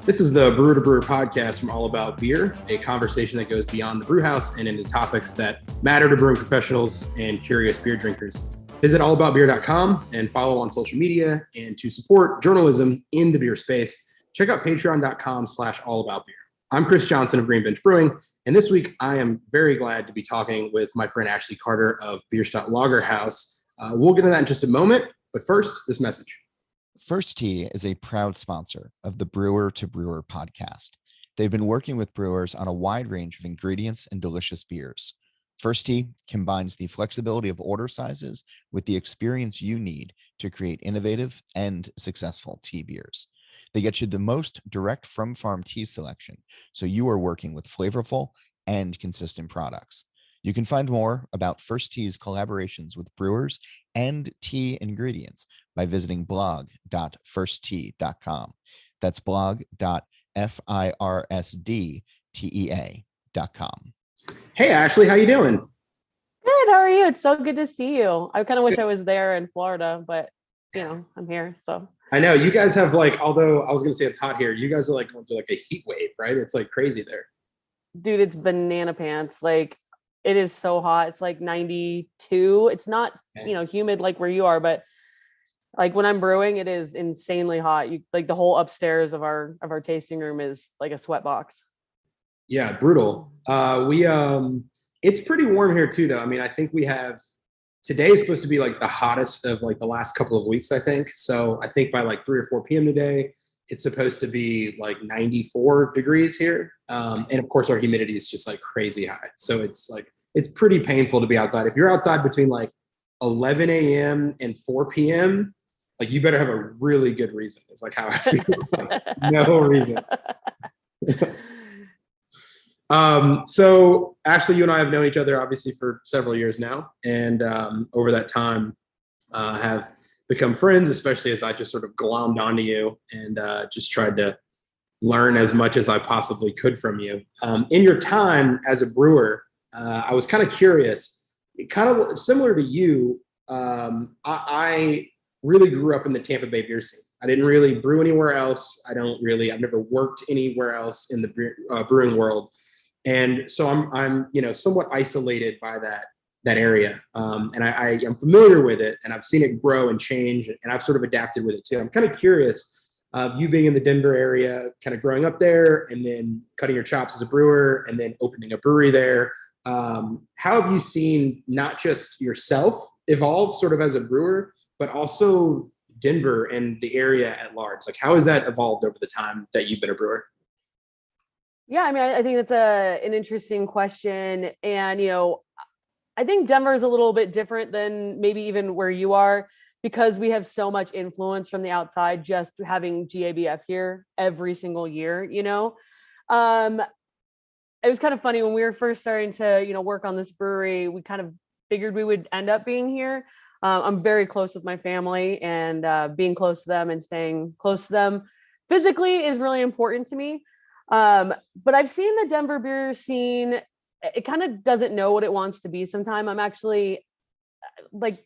This is the Brewer to Brewer podcast from All About Beer, a conversation that goes beyond the brew house and into topics that matter to brewing professionals and curious beer drinkers. Visit allaboutbeer.com and follow on social media. And to support journalism in the beer space, check out patreon.com/allaboutbeer. I'm Chris Johnson of Green Bench Brewing, and this week I am very glad to be talking with my friend Ashleigh Carter of Bierstadt Lager House. We'll get to that in just a moment, but first, this message. First Tea is a proud sponsor of the Brewer to Brewer podcast. They've been working with brewers on a wide range of ingredients and delicious beers. First Tea combines the flexibility of order sizes with the experience you need to create innovative and successful tea beers. They get you the most direct from farm tea selection, so you are working with flavorful and consistent products. You can find more about First Tea's collaborations with brewers and tea ingredients by visiting blog.firsttea.com. That's blog.firsttea.com. Hey, Ashleigh, how you doing? Good. How are you? It's so good to see you. I kind of wish I was there in Florida, but I'm here. So I know you guys have although I was going to say it's hot here, you guys are going through a heat wave, right? It's crazy there. Dude, it's banana pants. It is so hot. It's 92. It's not, humid like where you are, but when I'm brewing, it is insanely hot. The whole upstairs of our tasting room is like a sweat box. Yeah, brutal. It's pretty warm here too, though. I mean, I think today is supposed to be the hottest of the last couple of weeks, I think. So I think by 3 or 4 p.m. today, it's supposed to be 94 degrees here. And of course our humidity is just crazy high. So it's pretty painful to be outside. If you're outside between 11 a.m. and 4 p.m., you better have a really good reason. It's how I feel. No reason. So Ashleigh, you and I have known each other obviously for several years now. And over that time have become friends, especially as I just sort of glommed onto you and just tried to learn as much as I possibly could from you. In your time as a brewer, I was kind of curious, kind of similar to you. I really grew up in the Tampa Bay beer scene. I didn't really brew anywhere else. I've never worked anywhere else in the brewing world. And so I'm somewhat isolated by that area. And I'm familiar with it, and I've seen it grow and change, and I've sort of adapted with it too. I'm kind of curious, you being in the Denver area, kind of growing up there and then cutting your chops as a brewer and then opening a brewery there. How have you seen not just yourself evolve sort of as a brewer, but also Denver and the area at large? How has that evolved over the time that you've been a brewer? Yeah, I mean, I think that's an interesting question. And, I think Denver is a little bit different than maybe even where you are, because we have so much influence from the outside, just having GABF here every single year, It was kind of funny when we were first starting to, work on this brewery, we kind of figured we would end up being here. I'm very close with my family, and being close to them and staying close to them physically is really important to me. But I've seen the Denver beer scene, it kind of doesn't know what it wants to be sometime. I'm actually I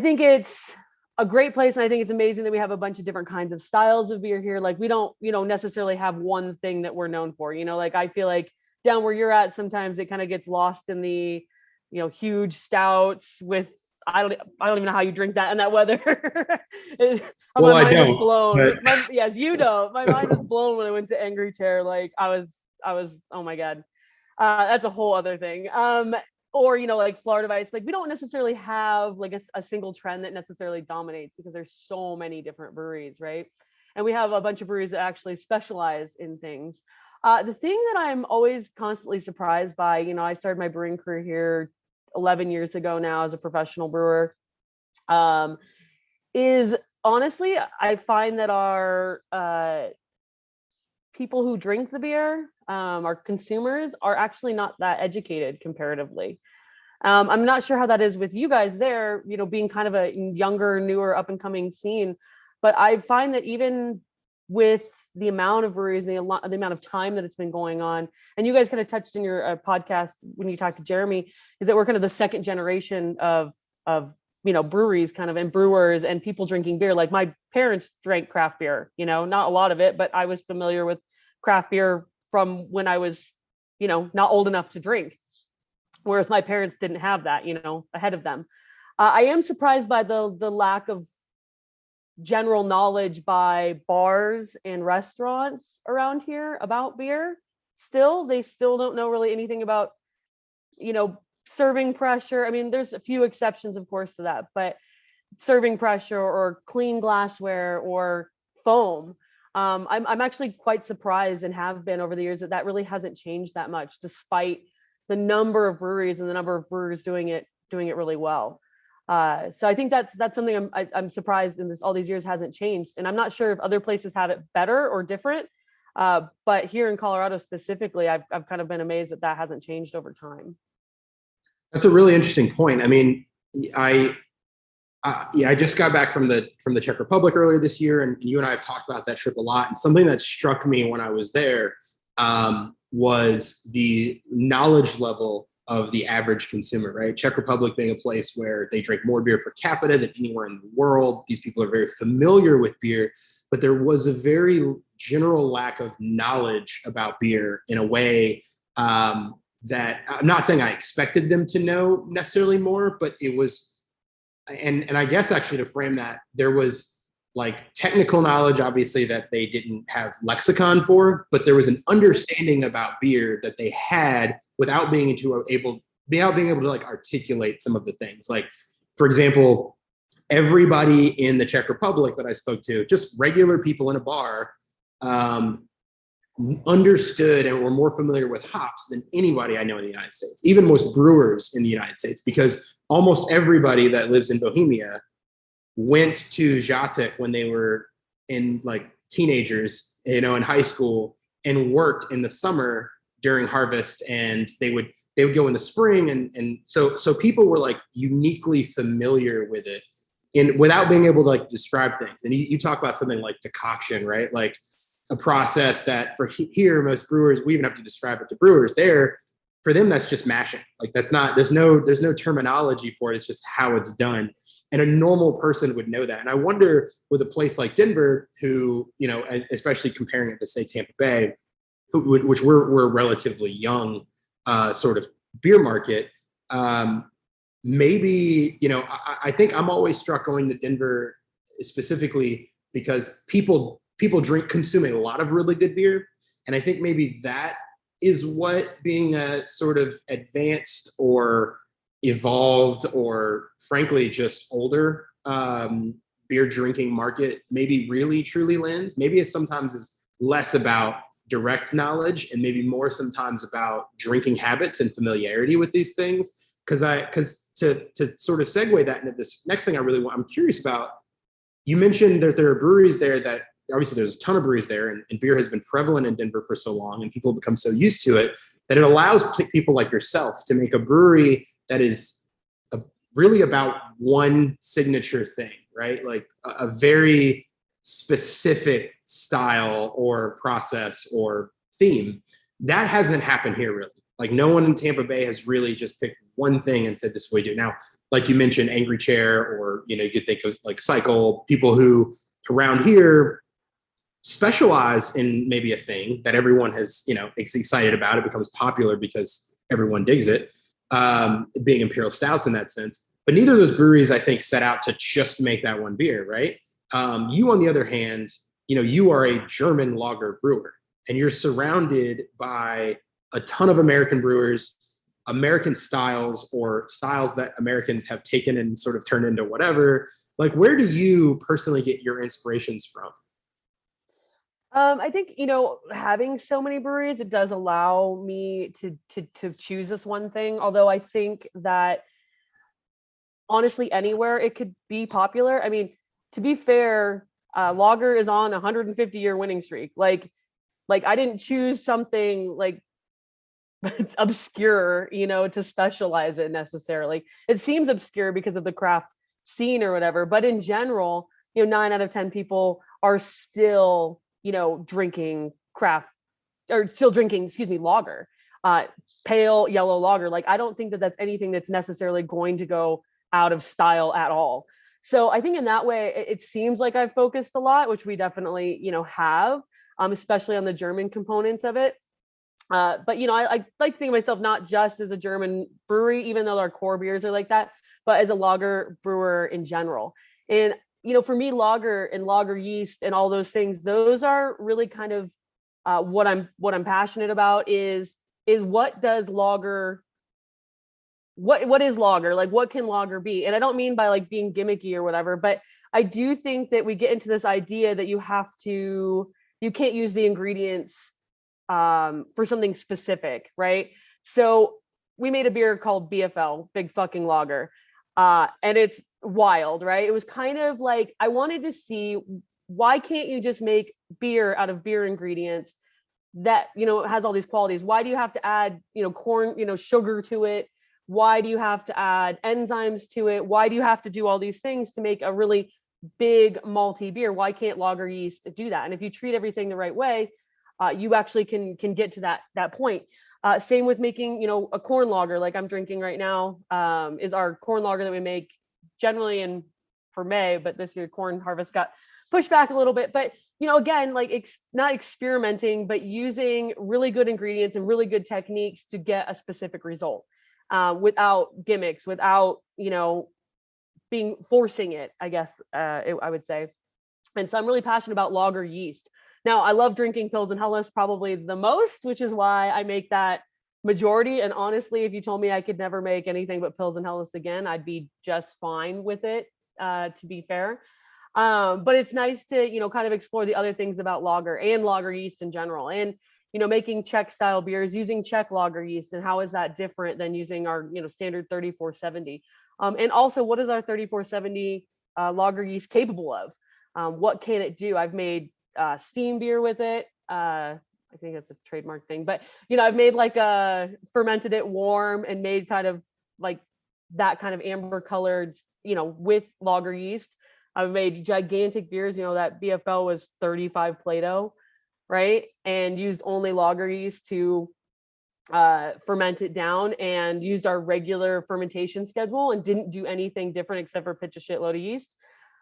think it's a great place, and I think it's amazing that we have a bunch of different kinds of styles of beer here. We don't, necessarily have one thing that we're known for, I feel like down where you're at, sometimes it kind of gets lost in the, huge stouts with, I don't even know how you drink that in that weather. Well, I don't. Blown. Yes, you don't. My mind was blown when I went to Angry Chair. I was, oh my God. That's a whole other thing. Or, Florida Vice, we don't necessarily have a single trend that necessarily dominates, because there's so many different breweries, right? And we have a bunch of breweries that actually specialize in things. The thing that I'm always constantly surprised by, I started my brewing career here 11 years ago now as a professional brewer, is honestly, I find that our people who drink the beer, our consumers, are actually not that educated comparatively. I'm not sure how that is with you guys there, being kind of a younger, newer, up and coming scene, but I find that even with the amount of breweries and the amount of time that it's been going on, and you guys kind of touched in your podcast when you talked to Jeremy, is that we're kind of the second generation of breweries kind of and brewers and people drinking beer. Like my parents drank craft beer, not a lot of it, but I was familiar with craft beer from when I was, not old enough to drink. Whereas my parents didn't have that, ahead of them. I am surprised by the lack of general knowledge by bars and restaurants around here about beer. They still don't know really anything about, serving pressure. I mean, there's a few exceptions, of course, to that, but serving pressure or clean glassware or foam. I'm actually quite surprised, and have been over the years, that really hasn't changed that much, despite the number of breweries and the number of brewers doing it really well. So I think that's something I'm surprised in all these years hasn't changed. And I'm not sure if other places have it better or different. But here in Colorado specifically, I've kind of been amazed that hasn't changed over time. That's a really interesting point. I mean, I just got back from the Czech Republic earlier this year, and you and I have talked about that trip a lot. And something that struck me when I was there was the knowledge level of the average consumer, right? Czech Republic being a place where they drink more beer per capita than anywhere in the world. These people are very familiar with beer, but there was a very general lack of knowledge about beer in a way that I'm not saying I expected them to know necessarily more, but it was, and I guess actually to frame that, there was like technical knowledge, obviously, that they didn't have lexicon for, but there was an understanding about beer that they had without being able to like articulate some of the things. Like, for example, everybody in the Czech Republic that I spoke to, just regular people in a bar, understood and were more familiar with hops than anybody I know in the United States, even most brewers in the United States, because almost everybody that lives in Bohemia went to Žatec when they were in like teenagers, in high school, and worked in the summer during harvest, and they would go in the spring, and so people were like uniquely familiar with it without being able to like describe things. And you talk about something like decoction, right? Like a process that for here, most brewers, we even have to describe it to brewers. There, for them, that's just mashing. Like there's no terminology for it. It's just how it's done. And a normal person would know that. And I wonder with a place like Denver, who, especially comparing it to say Tampa Bay, which we're a relatively young sort of beer market, maybe, I think I'm always struck going to Denver specifically because people consume a lot of really good beer. And I think maybe that is what being a sort of advanced or evolved or frankly just older beer drinking market maybe really truly lends. Maybe it sometimes is less about direct knowledge and maybe more sometimes about drinking habits and familiarity with these things. Because to sort of segue that into this next thing I'm curious about, you mentioned that there are breweries there that obviously there's a ton of breweries there, and beer has been prevalent in Denver for so long, and people have become so used to it that it allows people like yourself to make a brewery that is really about one signature thing, right? Like a very specific style or process or theme. That hasn't happened here really. Like no one in Tampa Bay has really just picked one thing and said, this is what we do. Now, like you mentioned, Angry Chair, or, you could think of like Cycle, people who around here specialize in maybe a thing that everyone has, is excited about. It becomes popular because everyone digs it, being imperial stouts in that sense. But neither of those breweries, I think, set out to just make that one beer, right? You, on the other hand, you are a German lager brewer, and you're surrounded by a ton of American brewers, American styles, or styles that Americans have taken and sort of turned into whatever. Like, where do you personally get your inspirations from? I think, having so many breweries, it does allow me to choose this one thing. Although I think that honestly, anywhere it could be popular. I mean, to be fair, lager is on a 150-year winning streak. Like I didn't choose something like obscure, to specialize in necessarily. It seems obscure because of the craft scene or whatever, but in general, 9 out of 10 people are still, drinking craft, or still drinking, lager, pale yellow lager. Like, I don't think that that's anything that's necessarily going to go out of style at all. So I think in that way, it seems like I've focused a lot, which we definitely, have, especially on the German components of it. But, I like to think of myself not just as a German brewery, even though our core beers are like that, but as a lager brewer in general. And, for me, lager and lager yeast and all those things, those are really kind of what I'm passionate about is what does lager, what is lager? Like, what can lager be? And I don't mean by like being gimmicky or whatever, but I do think that we get into this idea that you can't use the ingredients for something specific, right? So we made a beer called BFL, Big Fucking Lager. And it's wild, right? It was kind of like, I wanted to see, why can't you just make beer out of beer ingredients that, has all these qualities? Why do you have to add, corn, sugar to it? Why do you have to add enzymes to it? Why do you have to do all these things to make a really big malty beer? Why can't lager yeast do that? And if you treat everything the right way, you actually can get to that point. Same with making, a corn lager like I'm drinking right now, is our corn lager that we make generally for May, but this year corn harvest got pushed back a little bit. But, again, like not experimenting, but using really good ingredients and really good techniques to get a specific result, without gimmicks, without, forcing it, I guess, I would say. And so I'm really passionate about lager yeast. Now, I love drinking Pils and Helles probably the most, which is why I make that majority. And honestly, if you told me I could never make anything but Pils and Helles again, I'd be just fine with it, to be fair. But it's nice to, kind of explore the other things about lager and lager yeast in general. And, making Czech style beers using Czech lager yeast, and how is that different than using our, standard 3470? And also, what is our 3470 lager yeast capable of? What can it do? I've made steam beer with it. I think that's a trademark thing, but I've made fermented it warm and made kind of like that kind of amber colored, with lager yeast. I've made gigantic beers, that BFL was 35 Plato, right? And used only lager yeast to ferment it down, and used our regular fermentation schedule and didn't do anything different except for pitch a shitload of yeast,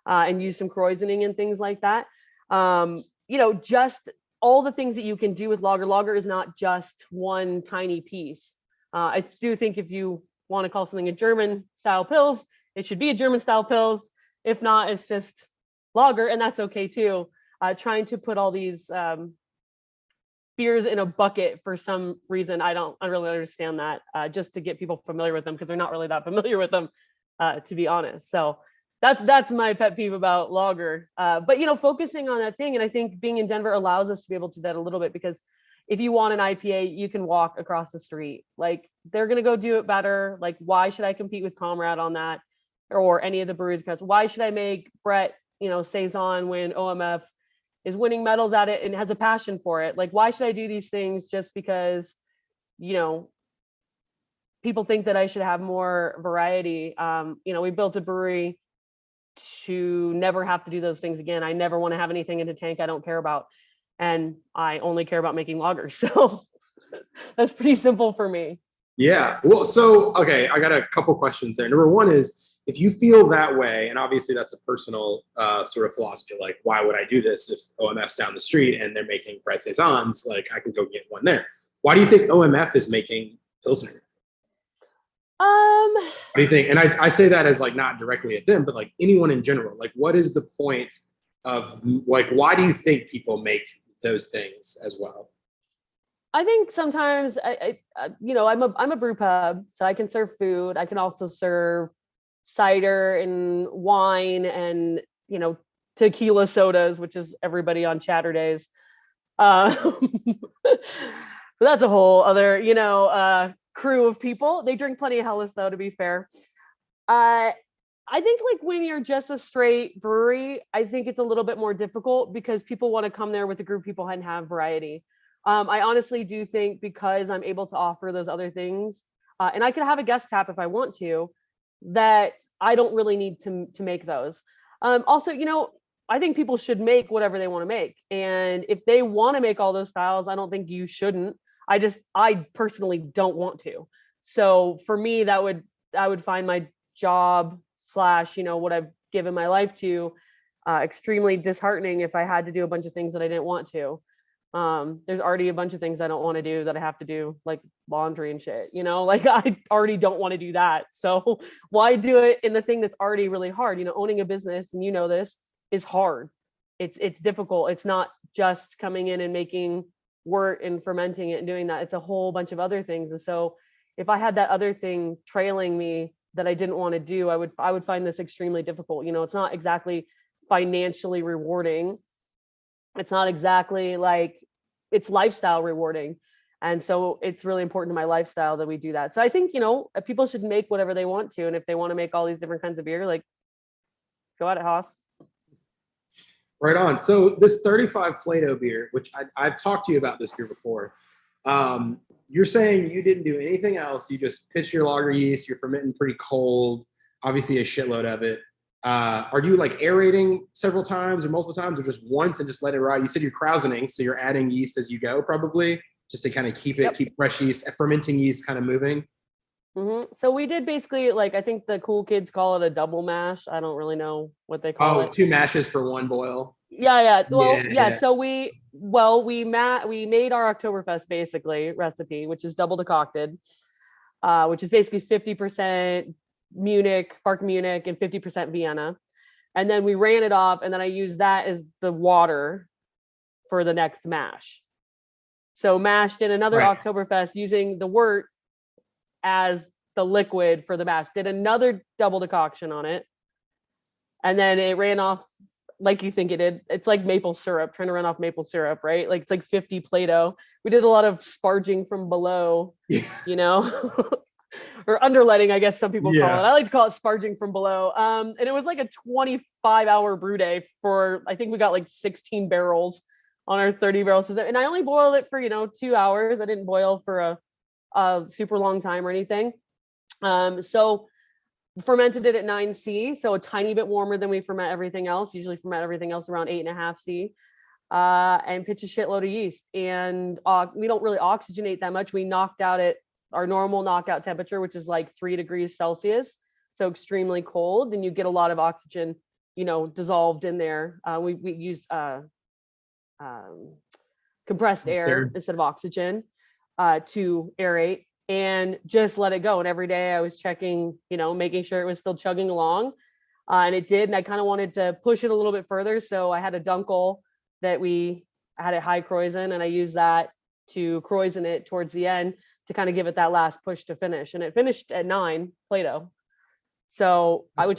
and use some krausening and things like that. Just all the things that you can do with lager. Lager is not just one tiny piece. I do think if you want to call something a German style Pils, it should be a German style Pils. If not, it's just lager, and that's okay too. Trying to put all these beers in a bucket for some reason, I really understand that, just to get people familiar with them, because they're not really that familiar with them, to be honest. So that's my pet peeve about lager. But focusing on that thing, and I think being in Denver allows us to be able to do that a little bit, because if you want an IPA, you can walk across the street. Like, they're gonna go do it better. Like, why should I compete with Comrade on that, or any of the breweries? Because why should I make Brett, Saison, when OMF is winning medals at it and has a passion for it? Like, why should I do these things just because, people think that I should have more variety? We built a brewery to never have to do those things again. I never want to have anything in the tank I don't care about. And I only care about making lagers. So that's pretty simple for me. Yeah. Well, so, okay, I got a couple questions there. Number one is, if you feel that way, and obviously that's a personal sort of philosophy, like, why would I do this if OMF's down the street and they're making Brett Saisons? Like, I can go get one there. Why do you think OMF is making Pilsner? What do you think? And I say that as like not directly at them, but like anyone in general. Like, what is the point of, like, why do you think people make those things as well? I think sometimes I'm a brew pub, so I can serve food. I can also serve cider and wine and tequila sodas, which is everybody on Chatterdays. But that's a whole other crew of people. They drink plenty of Helles, though, to be fair. I think, like, when you're just a straight brewery, I think it's a little bit more difficult because people want to come there with a group of people and have variety. I honestly do think, because I'm able to offer those other things, and I could have a guest tap if I want to, that I don't really need to make those. Also, I think people should make whatever they want to make. And if they want to make all those styles, I don't think you shouldn't. I personally don't want to. So for me, I would find my job slash, what I've given my life to, extremely disheartening if I had to do a bunch of things that I didn't want to. There's already a bunch of things I don't want to do that I have to do, like laundry and shit, like I already don't want to do that. So why do it in the thing that's already really hard? Owning a business, and this is hard. It's difficult. It's not just coming in and making wort and fermenting it and doing that. It's a whole bunch of other things. And so if I had that other thing trailing me that I didn't want to do, I would find this extremely difficult. It's not exactly financially rewarding. It's not exactly like it's lifestyle rewarding. And so it's really important to my lifestyle that we do that. So I think, people should make whatever they want to. And if they want to make all these different kinds of beer, like, go at it, Haas. Right on. So this 35 Plato beer, which I've talked to you about this beer before. You're saying you didn't do anything else. You just pitched your lager yeast. You're fermenting pretty cold, obviously a shitload of it. Are you like aerating several times or multiple times, or just once and just let it ride? You said you're krausening, so you're adding yeast as you go, probably just to kind of keep fresh yeast, fermenting yeast kind of moving. Mm-hmm. So we did basically, like, I think the cool kids call it a double mash. I don't really know what they call it. 2 mashes for 1 boil. Yeah. Well, yeah. So we made our Oktoberfest basically recipe, which is double decocted, which is basically 50% Bark Munich and 50% Vienna. And then we ran it off, and then I used that as the water for the next mash. So mashed in another Oktoberfest using the wort as the liquid for the mash, did another double decoction on it. And then it ran off like you think it did. It's like maple syrup, trying to run off maple syrup, right? Like it's like 50 Plato. We did a lot of sparging from below, or underletting, I guess some people call it. I like to call it sparging from below. And it was like a 25-hour brew day for, I think we got like 16 barrels on our 30 barrel system. And I only boiled it for, 2 hours. I didn't boil for a super long time or anything. So fermented it at 9C, so a tiny bit warmer than we ferment everything else. Usually ferment everything else around 8.5C, and pitch a shitload of yeast. And we don't really oxygenate that much. We knocked out at our normal knockout temperature, which is like 3 degrees Celsius, so extremely cold. And you get a lot of oxygen, dissolved in there. We use compressed air instead of oxygen to aerate. And just let it go. And every day I was checking, making sure it was still chugging along. And it did. And I kind of wanted to push it a little bit further. So I had a dunkel that I had at high kreuzen, and I used that to kreuzen it towards the end to kind of give it that last push to finish. And it finished at 9 Plato. So I was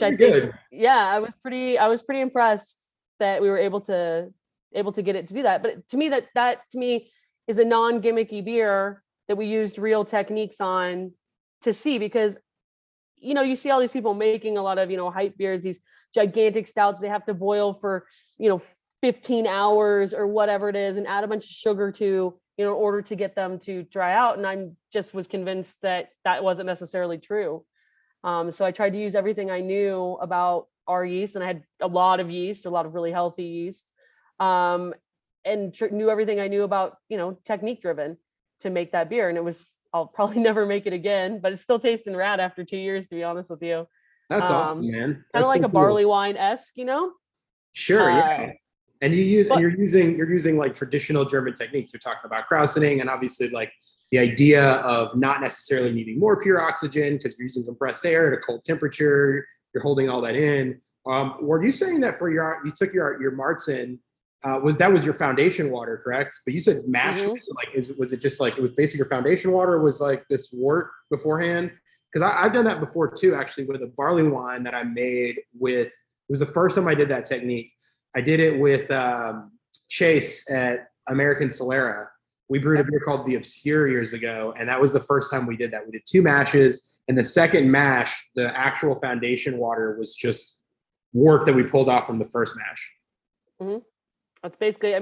pretty impressed that we were able to get it to do that. But to me, that to me is a non-gimmicky beer that we used real techniques on to see, because, you see all these people making a lot of, hype beers, these gigantic stouts, they have to boil for, 15 hours or whatever it is, and add a bunch of sugar to, in order to get them to dry out. And I'm just was convinced that wasn't necessarily true. So I tried to use everything I knew about our yeast, and I had a lot of yeast, a lot of really healthy yeast, and knew everything I knew about, technique driven to make that beer. And I'll probably never make it again, but it's still tasting rad after 2 years, to be honest with you. That's awesome, man. Kind of like a barley wine-esque, Sure, yeah. And you're using like traditional German techniques. You're talking about krausening, and obviously like the idea of not necessarily needing more pure oxygen because you're using compressed air at a cold temperature. You're holding all that in. Were you saying that you took your Marzen? That was your foundation water, correct? But you said mash. Mm-hmm. Was it just like it was basically your foundation water? Or was like this wort beforehand? Because I've done that before too, actually, with a barley wine that I made with. It was the first time I did that technique. I did it with Chase at American Solera. We brewed a beer called The Obscure years ago, and that was the first time we did that. We did 2 mashes, and the second mash, the actual foundation water was just wort that we pulled off from the first mash. Mm-hmm. That's basically, I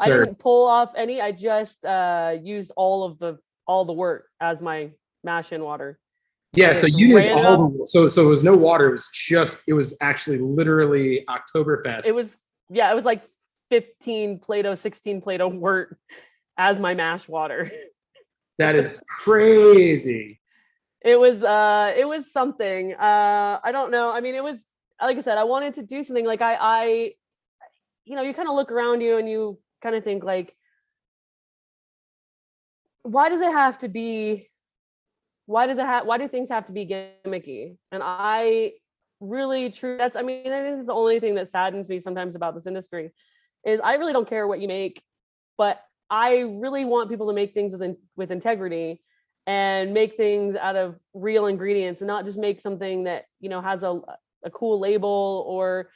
didn't pull off any. I just used all the wort as my mash in water. Yeah, so you used so it was no water. It was actually literally Oktoberfest. It was like 15 Plato, 16 Plato wort as my mash water. That is crazy. It was something. I don't know. I mean, it was, like I said, I wanted to do something like I you know, you kind of look around you and you kind of think like, why does it have to be, why do things have to be gimmicky? And I really true that's, I mean, I think it's the only thing that saddens me sometimes about this industry is I really don't care what you make, but I really want people to make things with integrity and make things out of real ingredients and not just make something that, you know, has a cool label or,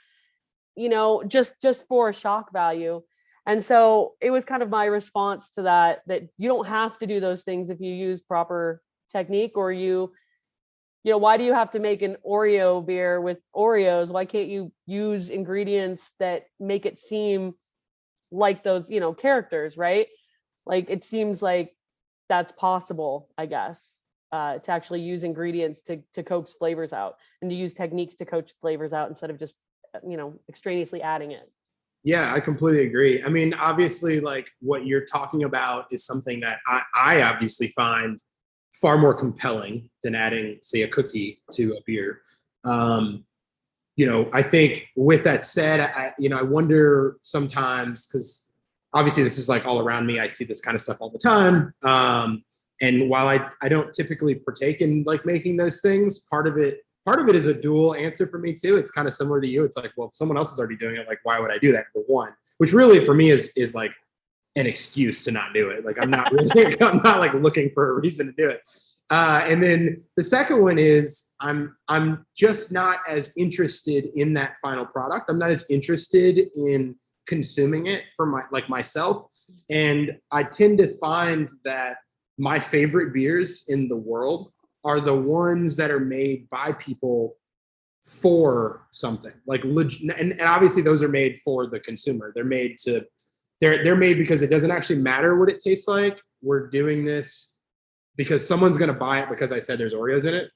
you know, just for a shock value. And so it was kind of my response to that you don't have to do those things if you use proper technique, or you know, why do you have to make an Oreo beer with Oreos? Why can't you use ingredients that make it seem like those, you know, characters, right? Like it seems like that's possible, I guess, to actually use ingredients to coax flavors out and to use techniques to coax flavors out instead of just, you know, extraneously adding it. Yeah, I completely agree. I mean, obviously, like what you're talking about is something that I obviously find far more compelling than adding, say, a cookie to a beer. You know, I think with that said, I wonder sometimes, because obviously this is like all around me. I see this kind of stuff all the time. And while I don't typically partake in like making those things, part of it is a dual answer for me too. It's kind of similar to you. It's like, well, if someone else is already doing it, like, why would I do that? Number one, which really for me is like an excuse to not do it. Like I'm not really, I'm not like looking for a reason to do it. And then the second one is I'm just not as interested in that final product. I'm not as interested in consuming it for myself. And I tend to find that my favorite beers in the world are the ones that are made by people for something like and obviously those are made for the consumer. They're made because it doesn't actually matter what it tastes like. We're doing this because someone's going to buy it because I said there's Oreos in it.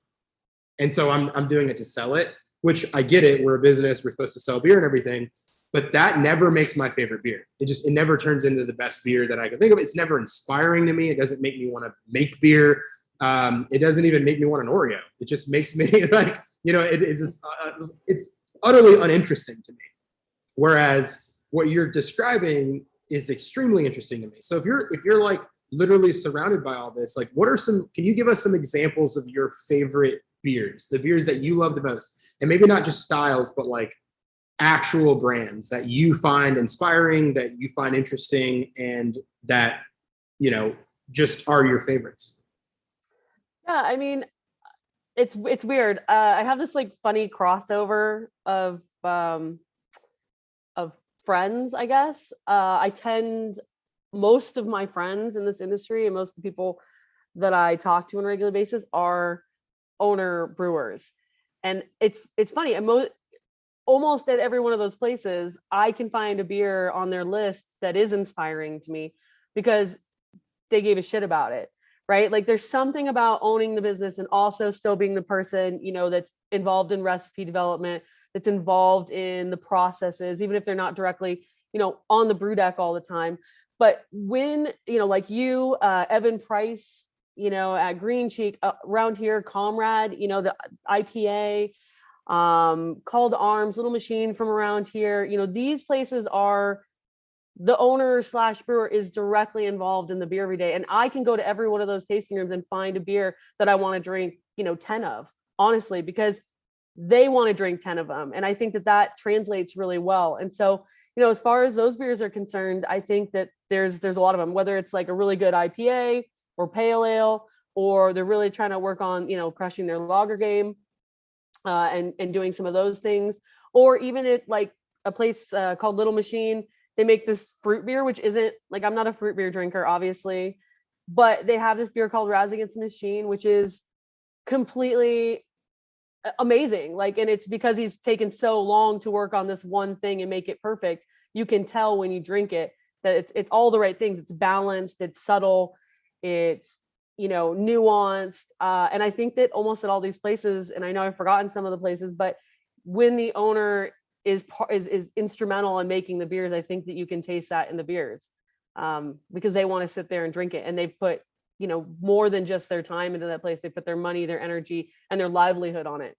And so I'm doing it to sell it, which I get it. We're a business. We're supposed to sell beer and everything. But that never makes my favorite beer. It never turns into the best beer that I can think of. It's never inspiring to me. It doesn't make me want to make beer. It doesn't even make me want an Oreo. It just makes me like, you know, it's utterly uninteresting to me. Whereas what you're describing is extremely interesting to me. So if you're like literally surrounded by all this, like can you give us some examples of your favorite beers, the beers that you love the most? And maybe not just styles, but like actual brands that you find inspiring, that you find interesting, and that, you know, just are your favorites. Yeah, I mean, it's weird. I have this like funny crossover of friends, I guess. Most of my friends in this industry and most of the people that I talk to on a regular basis are owner brewers. And it's funny. Almost at every one of those places, I can find a beer on their list that is inspiring to me because they gave a shit about it, right? Like there's something about owning the business and also still being the person, you know, that's involved in recipe development, that's involved in the processes, even if they're not directly, you know, on the brew deck all the time. But when, you know, like you, Evan Price, you know, at Green Cheek, around here, Comrade, you know, the IPA, Call to Arms, Little Machine from around here, you know, these places are, the owner / brewer is directly involved in the beer every day. And I can go to every one of those tasting rooms and find a beer that I want to drink, you know, 10 of, honestly, because they want to drink 10 of them. And I think that translates really well. And so, you know, as far as those beers are concerned, I think that there's a lot of them, whether it's like a really good IPA or pale ale, or they're really trying to work on, you know, crushing their lager game. And doing some of those things, or even at like a place called Little Machine, they make this fruit beer, which isn't like, I'm not a fruit beer drinker, obviously, but they have this beer called Raz Against the Machine, which is completely amazing. Like, and it's because he's taken so long to work on this one thing and make it perfect. You can tell when you drink it that it's all the right things. It's balanced, it's subtle, it's, you know, nuanced. And I think that almost at all these places, and I know I've forgotten some of the places, but when the owner is instrumental in making the beers, I think that you can taste that in the beers, because they want to sit there and drink it. And they've put more than just their time into that place. They put their money, their energy, and their livelihood on it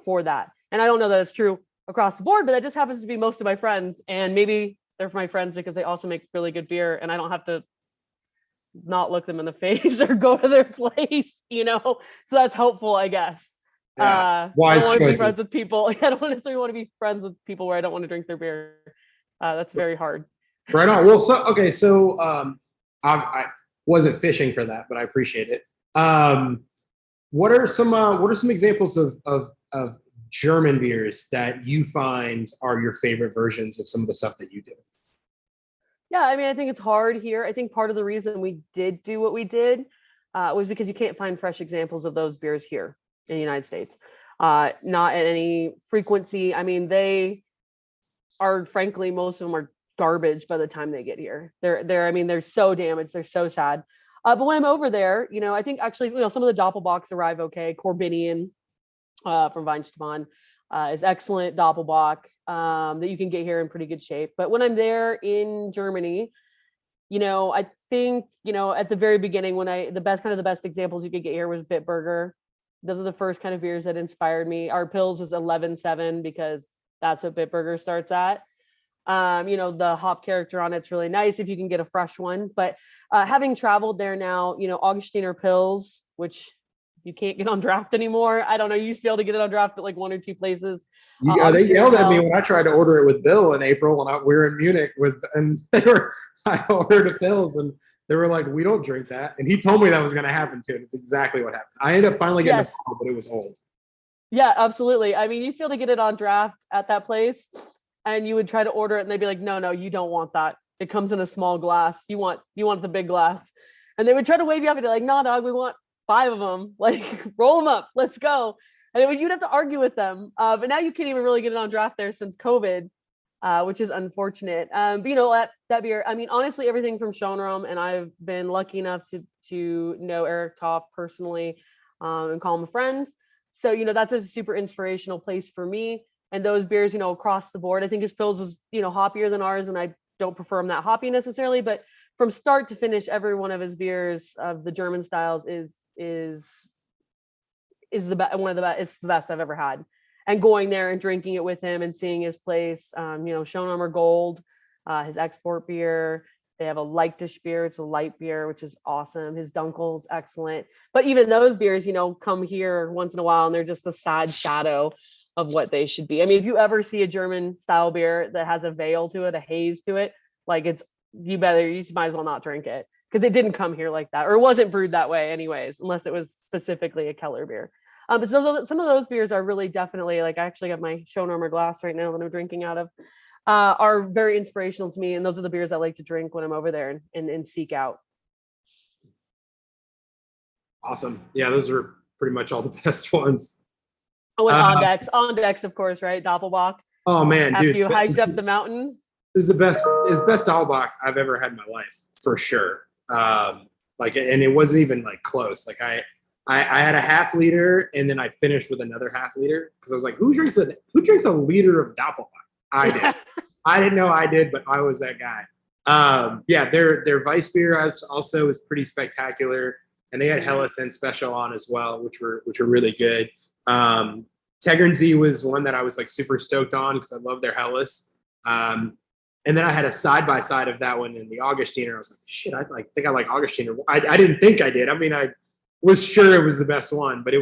for that. And I don't know that it's true across the board, but that just happens to be most of my friends. And maybe they're my friends because they also make really good beer, and I don't have to not look them in the face or go to their place, so that's helpful, I guess. Yeah. I don't want to be choices. friends with people. I don't necessarily want to be friends with people where I don't want to drink their beer. That's very hard. Right on. Well, so I wasn't fishing for that, but I appreciate it. What are some examples of German beers that you find are your favorite versions of some of the stuff that you do? Yeah, I mean, I think it's hard here. I think part of the reason we did do what we did was because you can't find fresh examples of those beers here in the United States. Not at any frequency. I mean, they are, frankly, most of them are garbage by the time they get here. They're so damaged. They're so sad. But when I'm over there, I think actually, some of the Doppelbocks arrive okay. Corbinian from Weinstefan is excellent Doppelbock that you can get here in pretty good shape. But when I'm there in Germany, I think, at the very beginning, the best examples you could get here was Bitburger. Those are the first kind of beers that inspired me. Our Pils is 11.7 because that's what Bitburger starts at. The hop character on it's really nice if you can get a fresh one. But having traveled there now, Augustiner Pils, which you can't get on draft anymore. I don't know. You used to be able to get it on draft at like one or two places. They yelled at me when I tried to order it with Bill in April when we were in Munich I ordered a Pils and they were like, we don't drink that. And he told me that was going to happen too. And it's exactly what happened. I ended up finally getting a bottle, but it was old. Yeah, absolutely. I mean, you used to be able to get it on draft at that place and you would try to order it and they'd be like, no, you don't want that. It comes in a small glass. You want the big glass. And they would try to wave you up and be like, no, dog, we want 5 of them, like roll them up, let's go. And you'd have to argue with them. But now you can't even really get it on draft there since COVID, which is unfortunate. But that beer, I mean, honestly, everything from Schönram, and I've been lucky enough to know Eric Toff personally and call him a friend. So, that's a super inspirational place for me. And those beers, across the board, I think his Pils is, hoppier than ours. And I don't prefer them that hoppy necessarily, but from start to finish, every one of his beers of the German styles is the best. It's the best I've ever had. And going there and drinking it with him and seeing his place, Schönrammer Gold, his export beer. They have a Leichtisch beer. It's a light beer, which is awesome. His Dunkel's excellent. But even those beers, come here once in a while and they're just a sad shadow of what they should be. I mean, if you ever see a German style beer that has a veil to it, a haze to it, like you might as well not drink it because it didn't come here like that, or it wasn't brewed that way anyways, unless it was specifically a Keller beer. But so some of those beers are really definitely, like, I actually got my Schönrammer glass right now that I'm drinking out of, are very inspirational to me. And those are the beers I like to drink when I'm over there and seek out. Awesome. Yeah, those are pretty much all the best ones. Oh, and Ondex, of course, right? Doppelbock. Oh man, after dude. you hiked up the mountain. Is the best Doppelbock I've ever had in my life, for sure. And it wasn't even like close. Like I had a half liter and then I finished with another half liter because I was like, who drinks a liter of Doppelbock? I did. I didn't know I did, but I was that guy. Their Weiss beer also is pretty spectacular, and they had Helles and Special on as well, which were really good. Tegernsee was one that I was like super stoked on because I love their Helles. And then I had a side-by-side of that one in the Augustiner. I was like, shit, I think I like Augustiner. I didn't think I did. I mean, I was sure it was the best one, but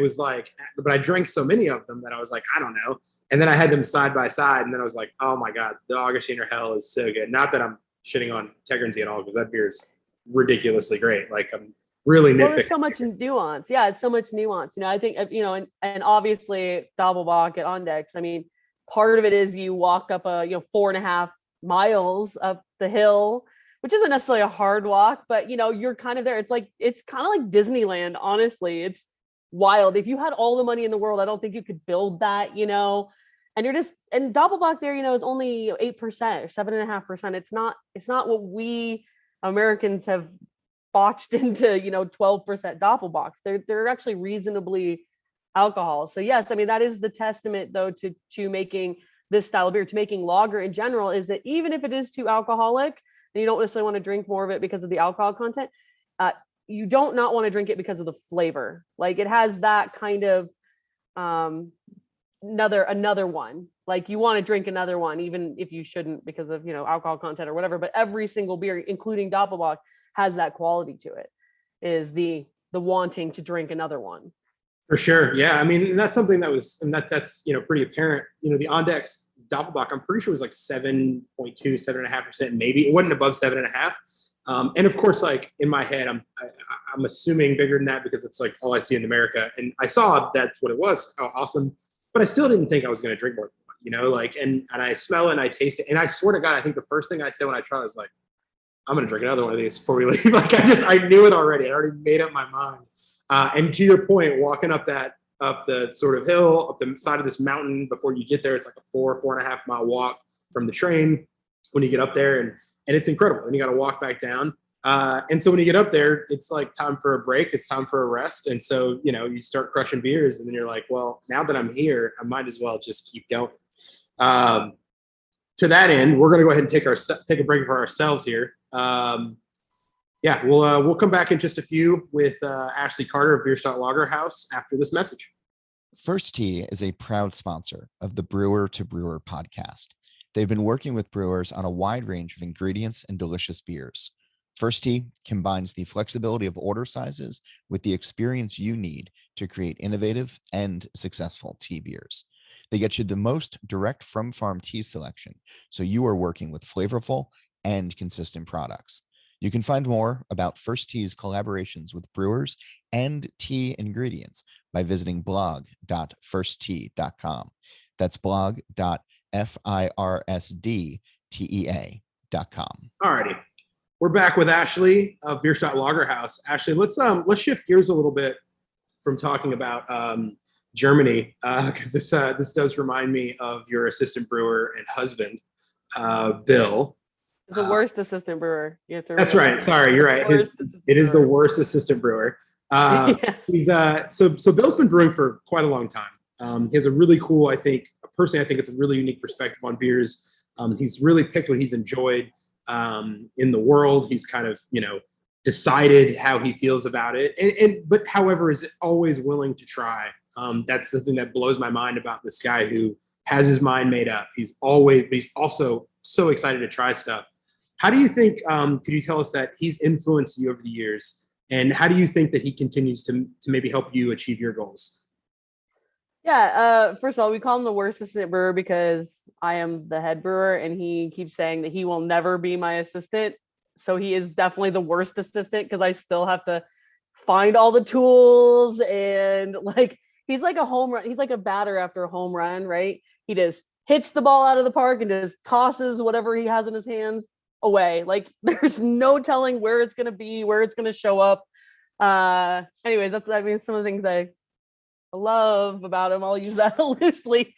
I drank so many of them that I was like, I don't know. And then I had them side-by-side, and then I was like, oh my God, the Augustiner Hell is so good. Not that I'm shitting on Tegernsee at all, because that beer is ridiculously great. Like, I'm really nitpicking. Well, there's so much nuance. Yeah, it's so much nuance. I think, and obviously Doppelbock at Ondex, I mean, part of it is you walk up 4.5 miles up the hill, which isn't necessarily a hard walk, but you're kind of there. It's kind of like Disneyland, honestly. It's wild. If you had all the money in the world, I don't think you could build that, and and Doppelbock there, is only 8% or 7.5%. It's not what we Americans have botched into, 12% Doppelbocks. They're actually reasonably alcohol. So yes, I mean, that is the testament though to making this style of beer, to making lager in general, is that even if it is too alcoholic and you don't necessarily want to drink more of it because of the alcohol content, you don't not want to drink it because of the flavor. Like it has that kind of another one. Like you want to drink another one, even if you shouldn't because of, alcohol content or whatever. But every single beer, including Doppelbock, has that quality to it, is the wanting to drink another one. For sure. Yeah. I mean, that's something that's pretty apparent. The Ondex Doppelbock, I'm pretty sure it was like 7.2, 7.5%, maybe. It wasn't above 7.5. And of course, like in my head, I'm assuming bigger than that because it's like all I see in America. And I saw that's what it was. Oh, awesome. But I still didn't think I was going to drink more than one, and I smell it and I taste it. And I swear to God, I think the first thing I said when I tried was like, I'm going to drink another one of these before we leave. Like I knew it already. I already made up my mind. And to your point, walking up the sort of hill, up the side of this mountain before you get there, it's like a 4.5 mile walk from the train when you get up there. And it's incredible. And you got to walk back down. And so when you get up there, it's like time for a break. It's time for a rest. And so, you start crushing beers and then you're like, well, now that I'm here, I might as well just keep going. To that end, we're going to go ahead and take a break for ourselves here. We'll come back in just a few with Ashleigh Carter of Bierstadt Lager House after this message. First Tee is a proud sponsor of the Brewer to Brewer podcast. They've been working with brewers on a wide range of ingredients and delicious beers. First Tee combines the flexibility of order sizes with the experience you need to create innovative and successful tea beers. They get you the most direct from farm tea selection, so you are working with flavorful and consistent products. You can find more about First Tee's collaborations with brewers and tea ingredients by visiting blog.firsttee.com. That's blog.firsdtea.com. All righty. We're back with Ashleigh of Bierstadt Lager House. Ashleigh, let's shift gears a little bit from talking about Germany, because this does remind me of your assistant brewer and husband, Bill. The worst assistant brewer. You have to that's right. Sorry, you're right. It is the worst assistant brewer. Yeah. He's so Bill's been brewing for quite a long time. He has a really cool, personally, I think it's a really unique perspective on beers. He's really picked what he's enjoyed in the world. He's kind of, decided how he feels about it. But however, is always willing to try. That's something that blows my mind about this guy who has his mind made up. He's also so excited to try stuff. How do you think, could you tell us that he's influenced you over the years? And how do you think that he continues to maybe help you achieve your goals? Yeah, first of all, we call him the worst assistant brewer because I am the head brewer and he keeps saying that he will never be my assistant. So he is definitely the worst assistant because I still have to find all the tools and he's like a home run. He's like a batter after a home run, right? He just hits the ball out of the park and just tosses whatever he has in his hands away. Like there's no telling where it's going to be, where it's going to show up. Anyways, some of the things I love about him. I'll use that loosely.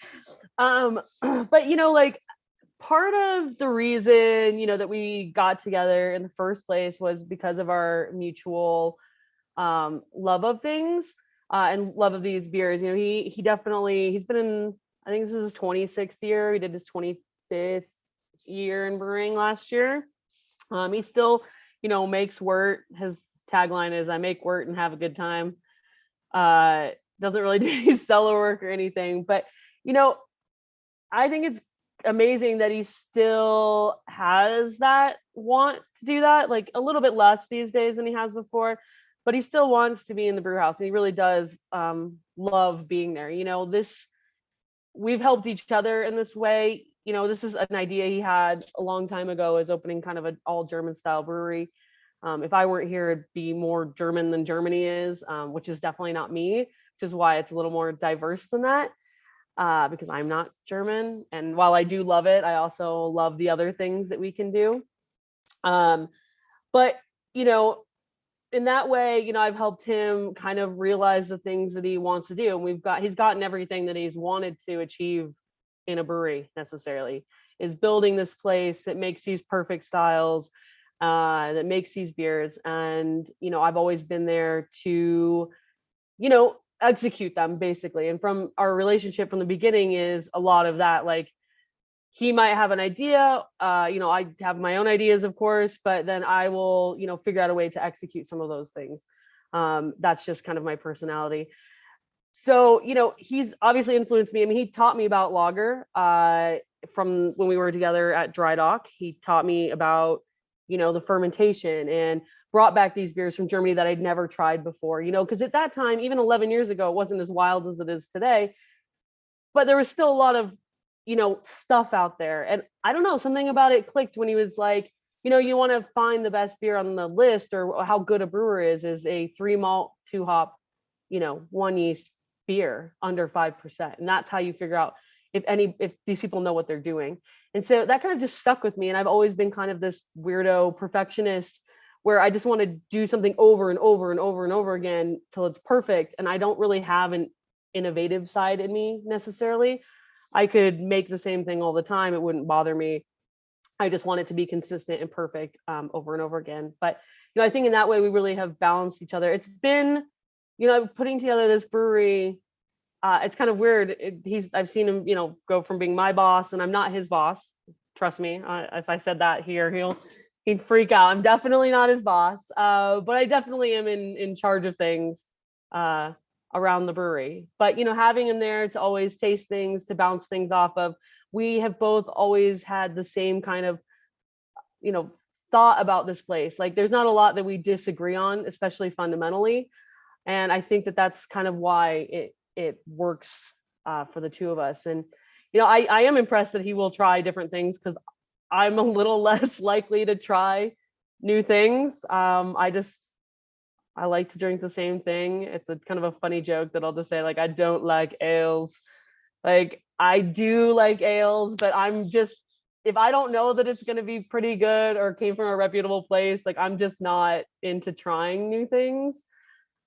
But part of the reason, that we got together in the first place was because of our mutual love of things and love of these beers. He's been in, I think this is his 26th year. He did his 25th year in brewing last year. He still, makes wort. His tagline is, I make wort and have a good time. Doesn't really do any cellar work or anything, but I think it's amazing that he still has that want to do that, like a little bit less these days than he has before, but he still wants to be in the brew house and he really does love being there. We've helped each other in this way. This is an idea he had a long time ago, is opening kind of an all German style brewery. If I weren't here, it'd be more German than Germany is, which is definitely not me, which is why it's a little more diverse than that, because I'm not German. And while I do love it, I also love the other things that we can do. But, in that way, I've helped him kind of realize the things that he wants to do. And he's gotten everything that he's wanted to achieve in a brewery necessarily, is building this place that makes these perfect styles, that makes these beers. And, I've always been there to, execute them basically. And from our relationship from the beginning is a lot of that, like he might have an idea. I have my own ideas, of course, but then I will, figure out a way to execute some of those things. That's just kind of my personality. So, he's obviously influenced me. I mean, he taught me about lager from when we were together at Dry Dock. He taught me about, the fermentation, and brought back these beers from Germany that I'd never tried before, because at that time, even 11 years ago, it wasn't as wild as it is today, but there was still a lot of, stuff out there. And I don't know, something about it clicked when he was like, you want to find the best beer on the list, or how good a brewer is a 3 malt, 2 hop, 1 yeast beer under 5%. And that's how you figure out if these people know what they're doing. And so that kind of just stuck with me. And I've always been kind of this weirdo perfectionist where I just want to do something over and over and over and over again till it's perfect. And I don't really have an innovative side in me necessarily. I could make the same thing all the time. It wouldn't bother me. I just want it to be consistent and perfect over and over again. But, I think in that way, we really have balanced each other. It's been, putting together this brewery. It's kind of weird. I've seen him, go from being my boss, and I'm not his boss. Trust me. If I said that here, he'd freak out. I'm definitely not his boss. But I definitely am in charge of things around the brewery. But, having him there to always taste things, to bounce things off of, we have both always had the same kind of, thought about this place. Like, there's not a lot that we disagree on, especially fundamentally. And I think that that's kind of why it works for the two of us. And, I am impressed that he will try different things, because I'm a little less likely to try new things. I like to drink the same thing. It's a kind of a funny joke that I'll just say, like, I don't like ales. Like, I do like ales, but I'm just, if I don't know that it's going to be pretty good or came from a reputable place, like, I'm just not into trying new things.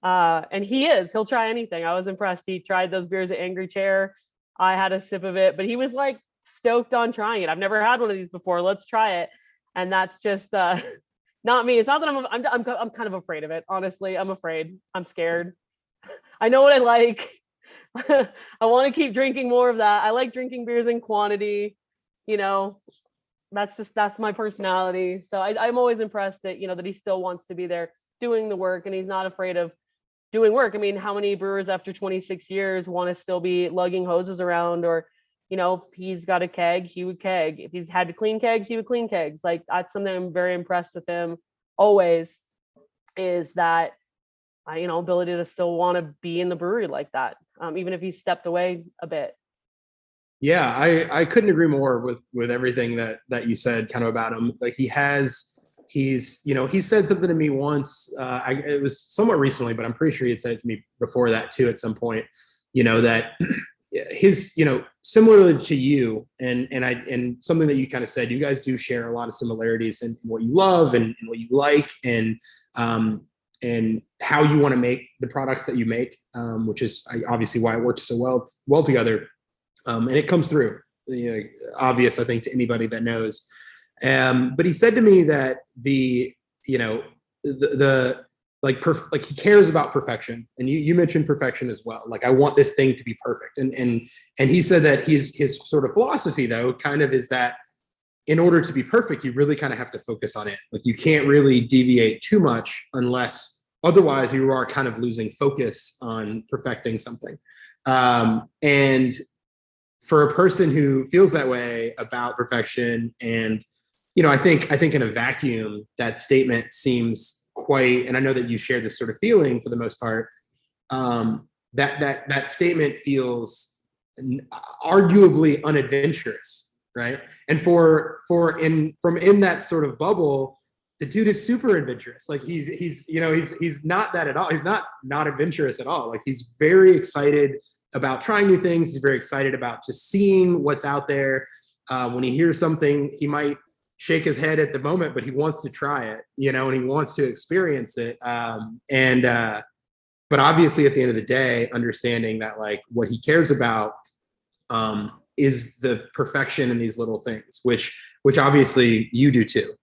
And he'll try anything. I was impressed. He tried those beers at Angry Chair. I had a sip of it, but he was like stoked on trying it. I've never had one of these before. Let's try it. And that's just not me. It's not that I'm kind of afraid of it. Honestly, I'm afraid. I'm scared. I know what I like. I want to keep drinking more of that. I like drinking beers in quantity. That's my personality. So I'm always impressed that, that he still wants to be there doing the work, and he's not afraid of doing work. I mean, how many brewers after 26 years want to still be lugging hoses around, or, if he's got a keg, he would keg. If he's had to clean kegs, he would clean kegs. Like, that's something I'm very impressed with him always, is that, ability to still want to be in the brewery like that, even if he stepped away a bit. Yeah, I couldn't agree more with everything that you said kind of about him. Like, he said something to me once. It was somewhat recently, but I'm pretty sure he had said it to me before that too at some point, that his, similarly to you and something that you kind of said, you guys do share a lot of similarities in what you love and what you like, and how you want to make the products that you make, which is obviously why it works so well together. And it comes through, obvious, I think, to anybody that knows. But he said to me that he cares about perfection, and you mentioned perfection as well. Like, I want this thing to be perfect, and he said that his sort of philosophy, though, kind of is that in order to be perfect, you really kind of have to focus on it. Like, you can't really deviate too much, unless otherwise you are kind of losing focus on perfecting something. And for a person who feels that way about perfection, and I think in a vacuum, that statement seems quite, and I know that you share this sort of feeling for the most part, that statement feels arguably unadventurous, right? And from in that sort of bubble, the dude is super adventurous. Like, he's not that at all. He's not adventurous at all. Like, he's very excited about trying new things. He's very excited about just seeing what's out there. When he hears something, he might shake his head at the moment, but he wants to try it, and he wants to experience it. But obviously at the end of the day, understanding that, like, what he cares about is the perfection in these little things, which obviously you do too,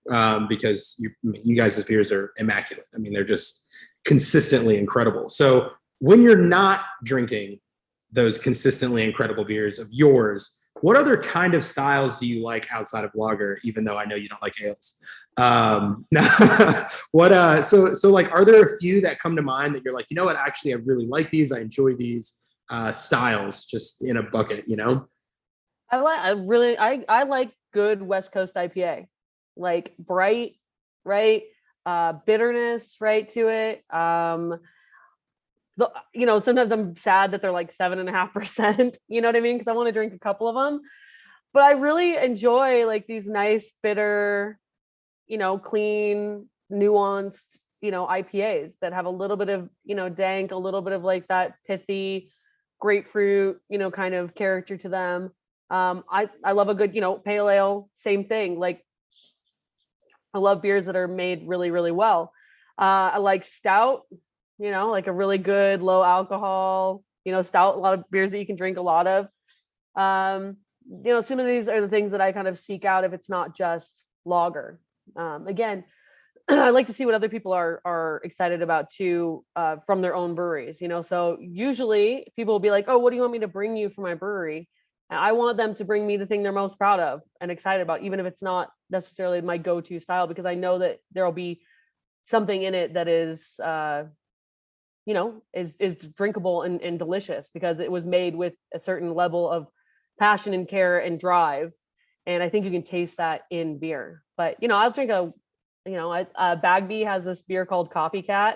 because you guys' beers are immaculate. I mean, they're just consistently incredible. So when you're not drinking those consistently incredible beers of yours, what other kind of styles do you like outside of lager, even though I know you don't like ales? So like, are there a few that come to mind that you're like, you know what, actually, I really like these. I enjoy these styles just in a bucket, you know? I like good West Coast IPA, like bright, right? Bitterness, right, to it. Sometimes I'm sad that they're like 7.5%, you know what I mean? Because I want to drink a couple of them. But I really enjoy like these nice, bitter, clean, nuanced, IPAs that have a little bit of, dank, a little bit of like that pithy grapefruit, kind of character to them. I love a good, pale ale, same thing. Like I love beers that are made really, really well. I like stout, like a really good low alcohol, stout, a lot of beers that you can drink a lot of. Some of these are the things that I kind of seek out if it's not just lager. Again, I like to see what other people are excited about too, from their own breweries, so usually people will be like, oh, what do you want me to bring you for my brewery? And I want them to bring me the thing they're most proud of and excited about, even if it's not necessarily my go-to style, because I know that there'll be something in it that is, is drinkable and delicious because it was made with a certain level of passion and care and drive. And I think you can taste that in beer. But, I'll drink Bagby has this beer called Copycat,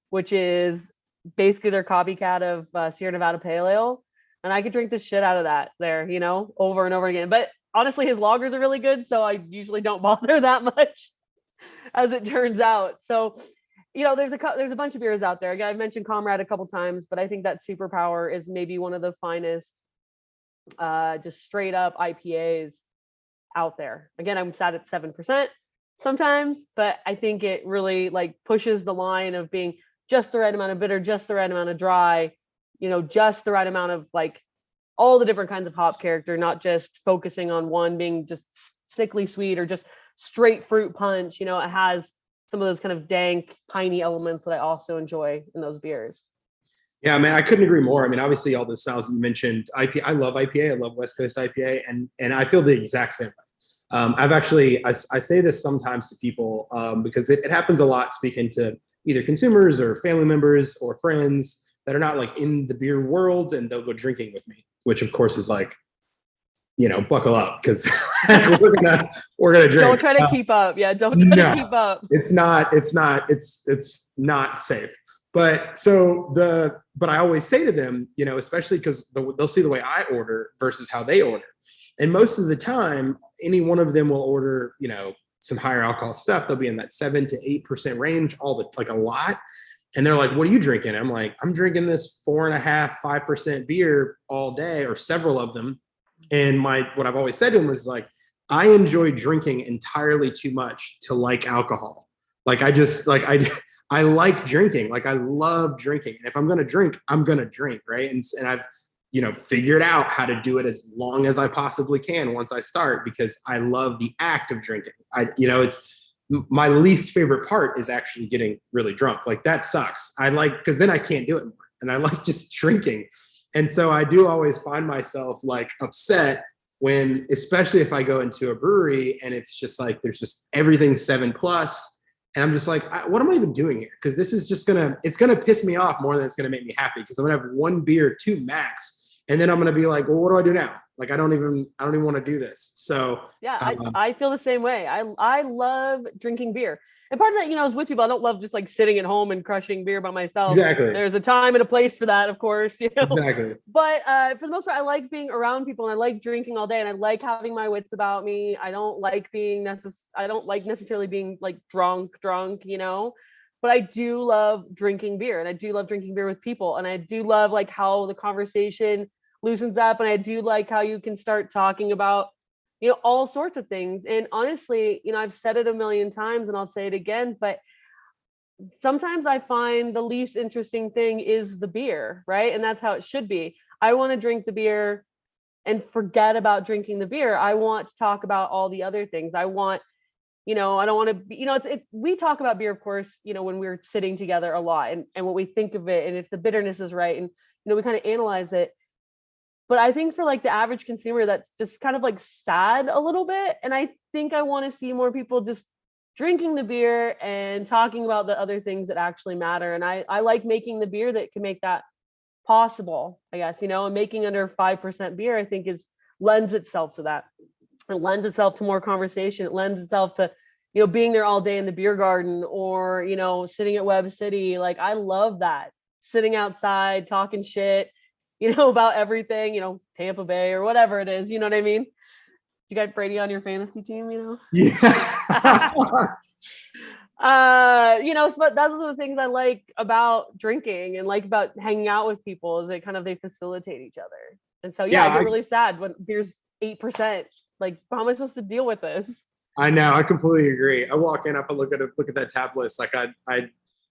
which is basically their copycat of Sierra Nevada Pale Ale. And I could drink the shit out of that there, over and over again. But honestly, his lagers are really good. So I usually don't bother that much, as it turns out. So, there's a bunch of beers out there. Again, I've mentioned Comrade a couple times, but I think that Superpower is maybe one of the finest, just straight up IPAs out there. Again, I'm sad at 7% sometimes, but I think it really like pushes the line of being just the right amount of bitter, just the right amount of dry, just the right amount of like all the different kinds of hop character, not just focusing on one being just sickly sweet or just straight fruit punch. It has some of those kind of dank, piney elements that I also enjoy in those beers. Yeah, man, I couldn't agree more. I mean, obviously, all the styles you mentioned, IPA, I love IPA. I love West Coast IPA, and I feel the exact same way. I say this sometimes to people because it happens a lot speaking to either consumers or family members or friends that are not like in the beer world, and they'll go drinking with me, which of course is like, buckle up because we're gonna drink. Don't try to keep up. Yeah, don't try to keep up. It's not safe. But I always say to them, especially because they'll see the way I order versus how they order. And most of the time, any one of them will order, some higher alcohol stuff. They'll be in that 7 to 8% range, like a lot. And they're like, what are you drinking? I'm like, I'm drinking this 4.5%, 5% beer all day, or several of them. And what I've always said to them is like, I enjoy drinking entirely too much to like alcohol. Like I like drinking. Like I love drinking. And if I'm going to drink, I'm going to drink. Right. And I've, figured out how to do it as long as I possibly can once I start, because I love the act of drinking. It's my least favorite part is actually getting really drunk. Like that sucks. Because then I can't do it more. And I like just drinking. And so I do always find myself like upset when, especially if I go into a brewery and it's just like, there's just everything 7+. And I'm just like, what am I even doing here? Because this is just it's going to piss me off more than it's going to make me happy. Because I'm going to have one beer, 2 max. And then I'm going to be like, well, what do I do now? Like, I don't even want to do this. So yeah, I feel the same way. I love drinking beer. And part of that, is with people. I don't love just like sitting at home and crushing beer by myself. Exactly. There's a time and a place for that, of course. Exactly. But for the most part, I like being around people and I like drinking all day and I like having my wits about me. I don't like necessarily being like drunk, but I do love drinking beer and I do love drinking beer with people. And I do love like how the conversation loosens up. And I do like how you can start talking about, all sorts of things. And honestly, I've said it a million times and I'll say it again, but sometimes I find the least interesting thing is the beer, right? And that's how it should be. I want to drink the beer and forget about drinking the beer. I want to talk about all the other things. I want, I don't want to be, we talk about beer, of course, when we're sitting together a lot and what we think of it and if the bitterness is right. And, we kind of analyze it. But I think for like the average consumer, that's just kind of like sad a little bit. And I think I want to see more people just drinking the beer and talking about the other things that actually matter. And I like making the beer that can make that possible, I guess, and making under 5% beer, I think lends itself to that. It lends itself to more conversation. It lends itself to, being there all day in the beer garden or, sitting at Web City. Like, I love that. Sitting outside, talking shit, about everything, Tampa Bay or whatever it is. You know what I mean? You got Brady on your fantasy team, Yeah. So that's one of the things I like about drinking and like about hanging out with people is they facilitate each other. And so, I get really sad when beer's 8%. Like, how am I supposed to deal with this? I know. I completely agree. I walk in, I look at that tab list. Like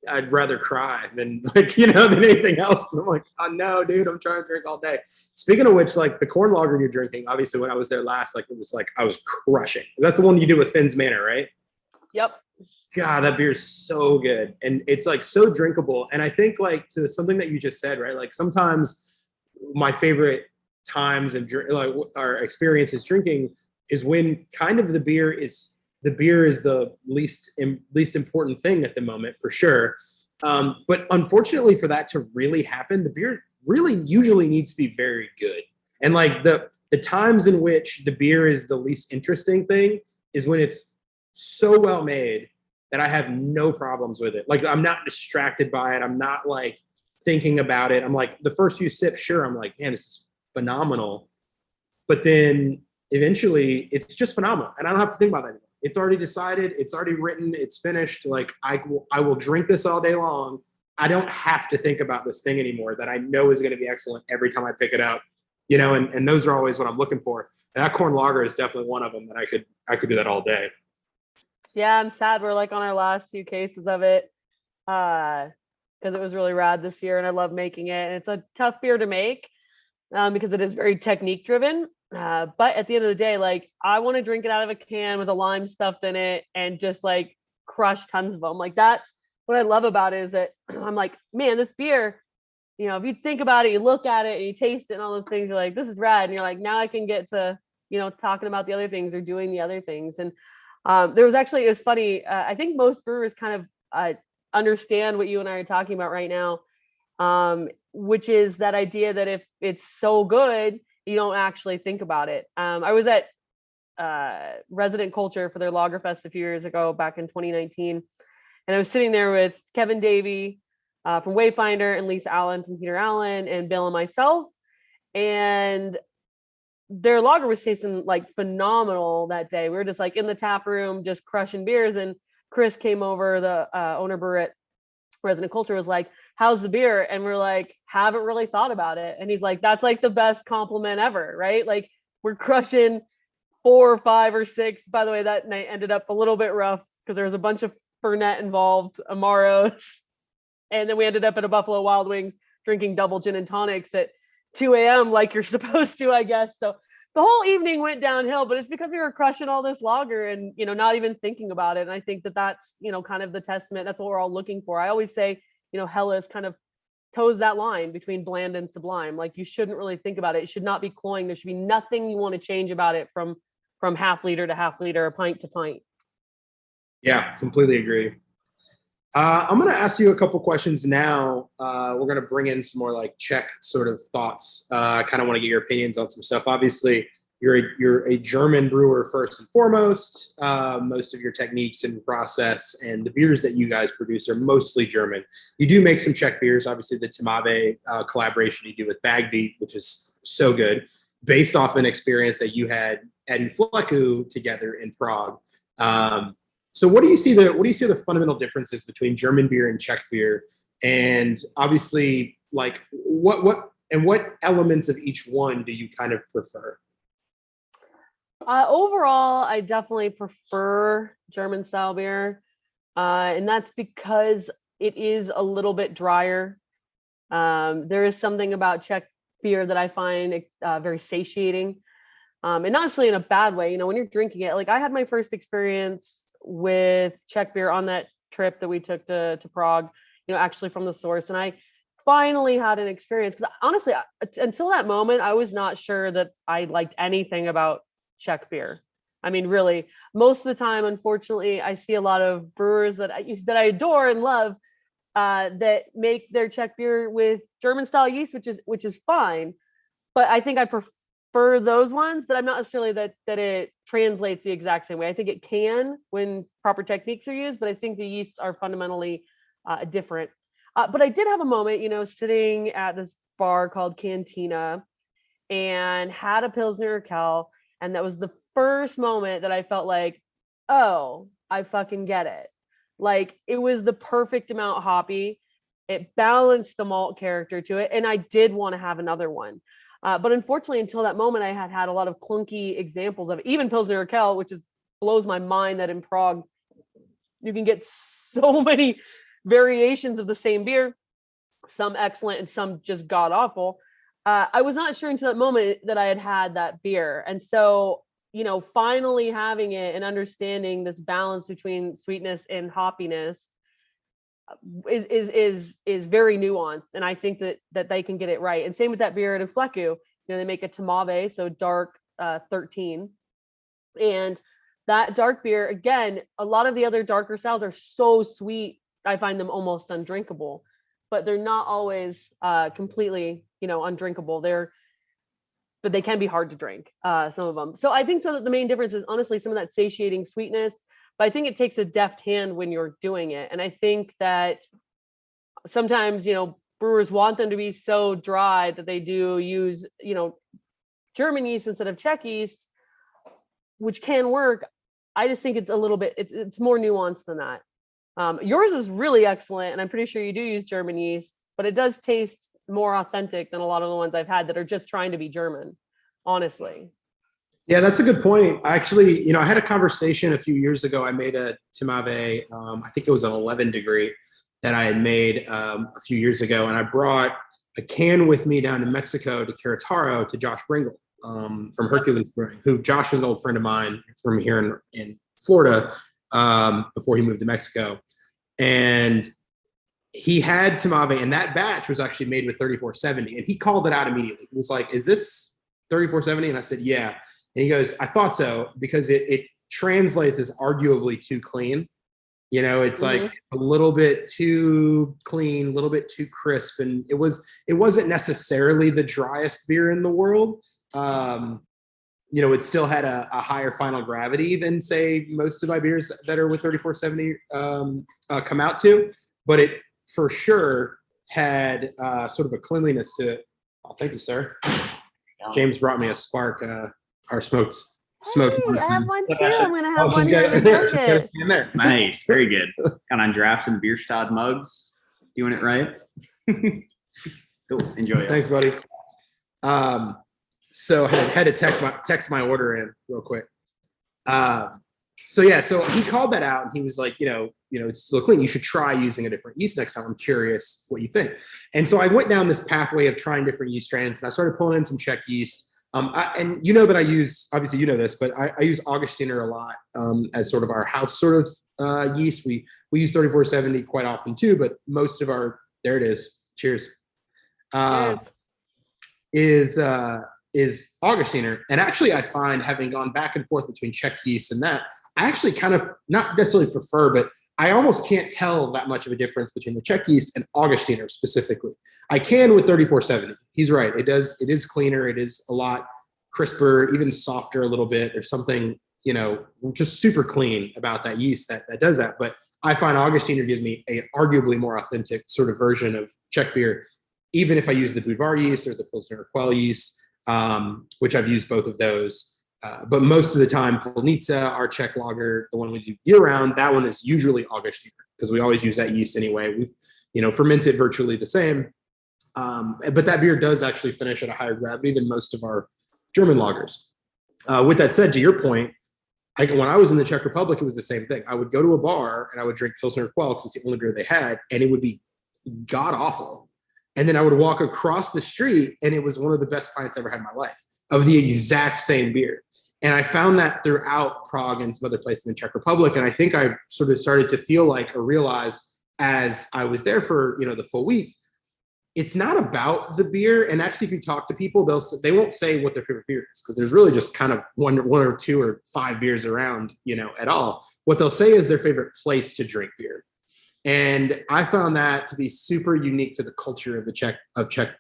I'd rather cry than than anything else. Cause I'm like, oh no, dude, I'm trying to drink all day. Speaking of which, like the corn lager you're drinking, obviously when I was there last, like it was like, I was crushing. That's the one you do with Finn's Manor, right? Yep. God, that beer is so good. And it's like so drinkable. And I think like to something that you just said, right? Like sometimes my favorite times and like our experiences drinking is when kind of the beer is the least important thing at the moment, for sure. But unfortunately for that to really happen, the beer really usually needs to be very good. And like the times in which the beer is the least interesting thing is when it's so well made that I have no problems with it. Like I'm not distracted by it. I'm not like thinking about it. I'm like the first few sips, sure, I'm like, man, this is phenomenal. But then eventually it's just phenomenal. And I don't have to think about that anymore. It's already decided. It's already written. It's finished. Like I will drink this all day long. I don't have to think about this thing anymore that I know is going to be excellent every time I pick it up. And those are always what I'm looking for. And that corn lager is definitely one of them that I could do that all day. Yeah, I'm sad we're like on our last few cases of it because it was really rad this year and I love making it. And it's a tough beer to make because it is very technique driven. But at the end of the day, like I want to drink it out of a can with a lime stuffed in it and just like crush tons of them. Like that's what I love about it is that I'm like, man, this beer, if you think about it, you look at it and you taste it and all those things, you're like, this is rad. And you're like, now I can get to, talking about the other things or doing the other things. And there was actually, it was funny. I think most brewers kind of understand what you and I are talking about right now, which is that idea that if it's so good, you don't actually think about it. I was at Resident Culture for their Lagerfest a few years ago, back in 2019. And I was sitting there with Kevin Davey from Wayfinder and Lisa Allen from Peter Allen and Bill and myself. And their lager was tasting like phenomenal that day. We were just like in the tap room, just crushing beers. And Chris came over, the owner brewer at Resident Culture, was like, how's the beer? And we're like, haven't really thought about it. And he's like, that's like the best compliment ever, right? Like we're crushing 4 or 5 or 6. By the way, that night ended up a little bit rough because there was a bunch of Fernet involved, Amaros. And then we ended up at a Buffalo Wild Wings drinking double gin and tonics at 2 a.m. like you're supposed to, I guess. So the whole evening went downhill, but it's because we were crushing all this lager and, not even thinking about it. And I think that that's, kind of the testament. That's what we're all looking for. I always say, Helles kind of toes that line between bland and sublime. Like you shouldn't really think about it. It should not be cloying. There should be nothing you want to change about it from half liter to half liter, or pint to pint. Yeah, completely agree. I'm going to ask you a couple questions now. We're going to bring in some more like Czech sort of thoughts. I kind of want to get your opinions on some stuff. Obviously, you're a German brewer first and foremost. Most of your techniques and process and the beers that you guys produce are mostly German. You do make some Czech beers. Obviously, the Tmave collaboration you do with Bagbeat, which is so good, based off an experience that you had at Fleku together in Prague. So what do you see the fundamental differences between German beer and Czech beer? And obviously, like what elements of each one do you kind of prefer? Overall, I definitely prefer German style beer. And that's because it is a little bit drier. There is something about Czech beer that I find very satiating. And not necessarily in a bad way, when you're drinking it. Like I had my first experience with Czech beer on that trip that we took to Prague, actually from the source. And I finally had an experience, because honestly, until that moment, I was not sure that I liked anything about Czech beer. I mean, really, most of the time, unfortunately, I see a lot of brewers that I adore and love that make their Czech beer with German style yeast, which is fine. But I think I prefer those ones, but I'm not necessarily that it translates the exact same way. I think it can when proper techniques are used, but I think the yeasts are fundamentally different. But I did have a moment, sitting at this bar called Cantina and had a Pilsner Urquell, and that was the first moment that I felt like, oh, I fucking get it. Like, it was the perfect amount hoppy. It balanced the malt character to it, and I did want to have another one. But unfortunately, until that moment, I had a lot of clunky examples of it. Even Pilsner Urquell, which blows my mind that in Prague you can get so many variations of the same beer, some excellent and some just god awful. I was not sure until that moment that I had that beer, and so finally having it and understanding this balance between sweetness and hoppiness is very nuanced, and I think that they can get it right. And same with that beer at Fleku. They make a Tamave, so dark 13, and that dark beer, again, a lot of the other darker styles are so sweet, I find them almost undrinkable, but they're not always completely undrinkable. But they can be hard to drink, some of them. So I think that the main difference is honestly some of that satiating sweetness, but I think it takes a deft hand when you're doing it. And I think that sometimes, brewers want them to be so dry that they do use, German yeast instead of Czech yeast, which can work. I just think it's a little bit, it's more nuanced than that. Yours is really excellent, and I'm pretty sure you do use German yeast, but it does taste more authentic than a lot of the ones I've had that are just trying to be German, honestly. Yeah, that's a good point. Actually, I had a conversation a few years ago. I made a Timave, I think it was an 11 degree that I had made a few years ago, and I brought a can with me down to Mexico to Querétaro to Josh Bringle from Hercules Brewing, who Josh is an old friend of mine from here in Florida before he moved to Mexico. And he had Timave, and that batch was actually made with 3470. And he called it out immediately. He was like, "Is this 3470?" And I said, "Yeah." And he goes, "I thought so, because it translates as arguably too clean. It's like a little bit too clean, a little bit too crisp." And it wasn't necessarily the driest beer in the world. It still had a higher final gravity than, say, most of my beers that are with 3470 come out to. But it for sure had sort of a cleanliness to it. Oh, thank you, sir. James brought me a Spark, our smoked. Hey, I have one too. I'm going to have one here in a second. In there. Nice. Very good. Got on drafts and Bierstadt mugs. Doing it right. Cool. Enjoy it. Thanks, buddy. So I had to text my order in real quick. So he called that out, and he was like, it's still clean. You should try using a different yeast next time. I'm curious what you think. And so I went down this pathway of trying different yeast strains, and I started pulling in some Czech yeast. And that I use, obviously this, but I use Augustiner a lot as sort of our house sort of yeast. We use 3470 quite often too, but most of there it is. Cheers. Is Augustiner. And actually I find, having gone back and forth between Czech yeast and that, I actually kind of not necessarily prefer, but I almost can't tell that much of a difference between the Czech yeast and Augustiner specifically. I can with 3470. He's right. It is cleaner. It is a lot crisper, even softer a little bit. There's something, just super clean about that yeast that does that. But I find Augustiner gives me a arguably more authentic sort of version of Czech beer, even if I use the Budvar yeast or the Pilsner Urquell yeast, which I've used both of those. But most of the time, Polnica, our Czech lager, the one we do year round, that one is usually Augustiner, because we always use that yeast anyway. We've, ferment it virtually the same. But that beer does actually finish at a higher gravity than most of our German lagers. With that said, to your point, when I was in the Czech Republic, it was the same thing. I would go to a bar and I would drink Pilsner Urquell because it's the only beer they had, and it would be god awful. And then I would walk across the street, and it was one of the best pints I ever had in my life of the exact same beer. And I found that throughout Prague and some other places in the Czech Republic. And I think I sort of started to feel like, or realize as I was there for, the full week, it's not about the beer. And actually, if you talk to people, they won't say what their favorite beer is, because there's really just kind of one or two or five beers around, at all. What they'll say is their favorite place to drink beer. And I found that to be super unique to the culture of Czech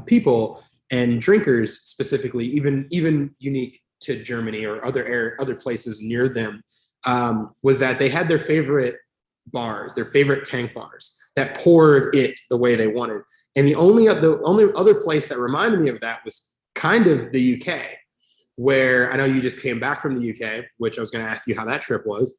people and drinkers specifically, even unique to Germany or other places near them, was that they had their favorite bars, their favorite tank bars that poured it the way they wanted. And the only other place that reminded me of that was kind of the UK, where I know you just came back from the UK, which I was going to ask you how that trip was.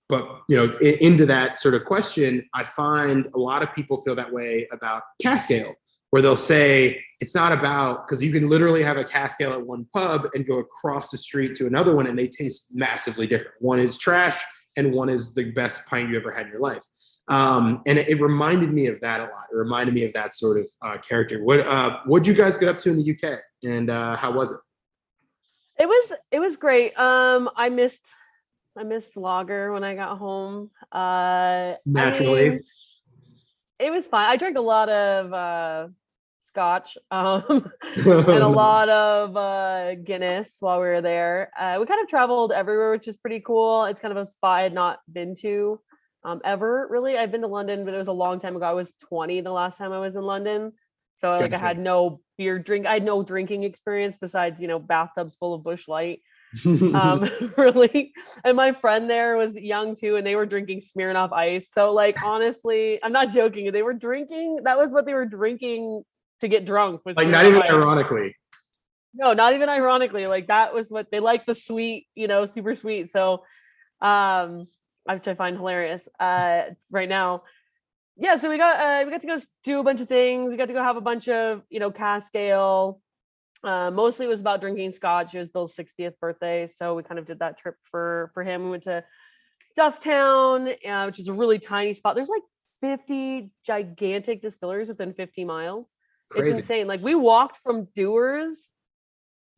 But into that sort of question, I find a lot of people feel that way about cask ale, where they'll say it's not about, because you can literally have a cask ale at one pub and go across the street to another one and they taste massively different. One is trash and one is the best pint you ever had in your life. And it reminded me of that a lot. It reminded me of that sort of character. What'd you guys get up to in the UK, and how was it? It was great. I missed lager when I got home. Naturally. I mean, it was fine. I drank a lot of scotch and a lot of Guinness while we were there. We kind of traveled everywhere, which is pretty cool. It's kind of a spot I had not been to ever, really. I've been to London, but it was a long time ago. I was 20 the last time I was in London. So I had no I had no drinking experience besides, bathtubs full of Busch Light. Really. And my friend there was young too, and they were drinking Smirnoff Ice. So honestly, I'm not joking. They were drinking. That was what they were drinking to get drunk. Was not even ironically. No, not even ironically. That was what they like, the sweet, super sweet. So, which I find hilarious right now. Yeah, so we got to go do a bunch of things. We got to go have a bunch of cask ale. Mostly it was about drinking scotch. It was Bill's 60th birthday, so we kind of did that trip for him. We went to Dufftown, which is a really tiny spot. There's 50 gigantic distilleries within 50 miles. Crazy. It's insane. We walked from Dewars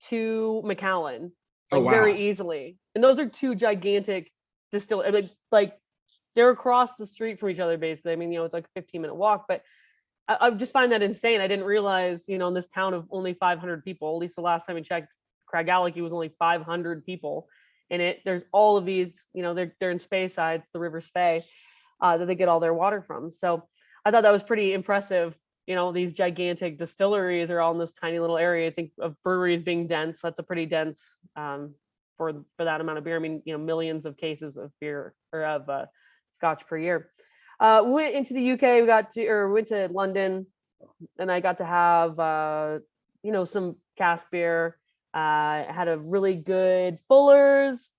to McAllen very easily, and those are two gigantic distilleries. They're across the street from each other basically. I mean, it's a 15-minute walk, but I just find that insane. I didn't realize, in this town of only 500 people, at least the last time I checked, Craigellachie was only 500 people in it. There's all of these, they're in Speyside, the River Spey, that they get all their water from. So I thought that was pretty impressive. These gigantic distilleries are all in this tiny little area. I think of breweries being dense. That's a pretty dense for that amount of beer. I mean, millions of cases of beer or of scotch per year. Went into the UK. Went to London, and I got to have some cask beer. I had a really good Fuller's,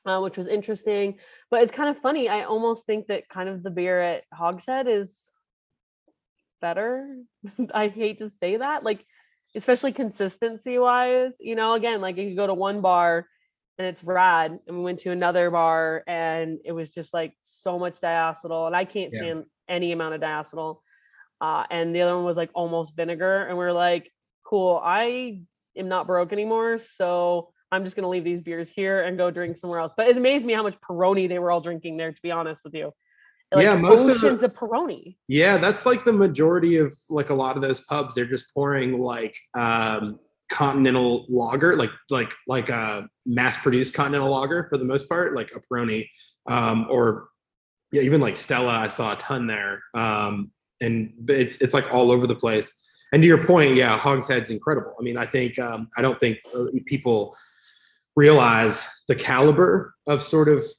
which was interesting. But it's kind of funny. I almost think that kind of the beer at Hogshead is better. I hate to say that, especially consistency wise. Again, if you go to one bar and it's rad, and we went to another bar and it was just so much diacetyl, and I can't stand any amount of diacetyl, and the other one was almost vinegar, and we're cool, I am not broke anymore, so I'm just gonna leave these beers here and go drink somewhere else. But it amazed me how much Peroni they were all drinking there, to be honest with you. Most oceans of Peroni. Yeah, that's the majority of a lot of those pubs. They're just pouring continental lager, like a mass-produced continental lager for the most part, like a Peroni, or even Stella. I saw a ton there, and it's all over the place. And to your point, Hogshead's incredible. I mean, I think I don't think people realize the caliber of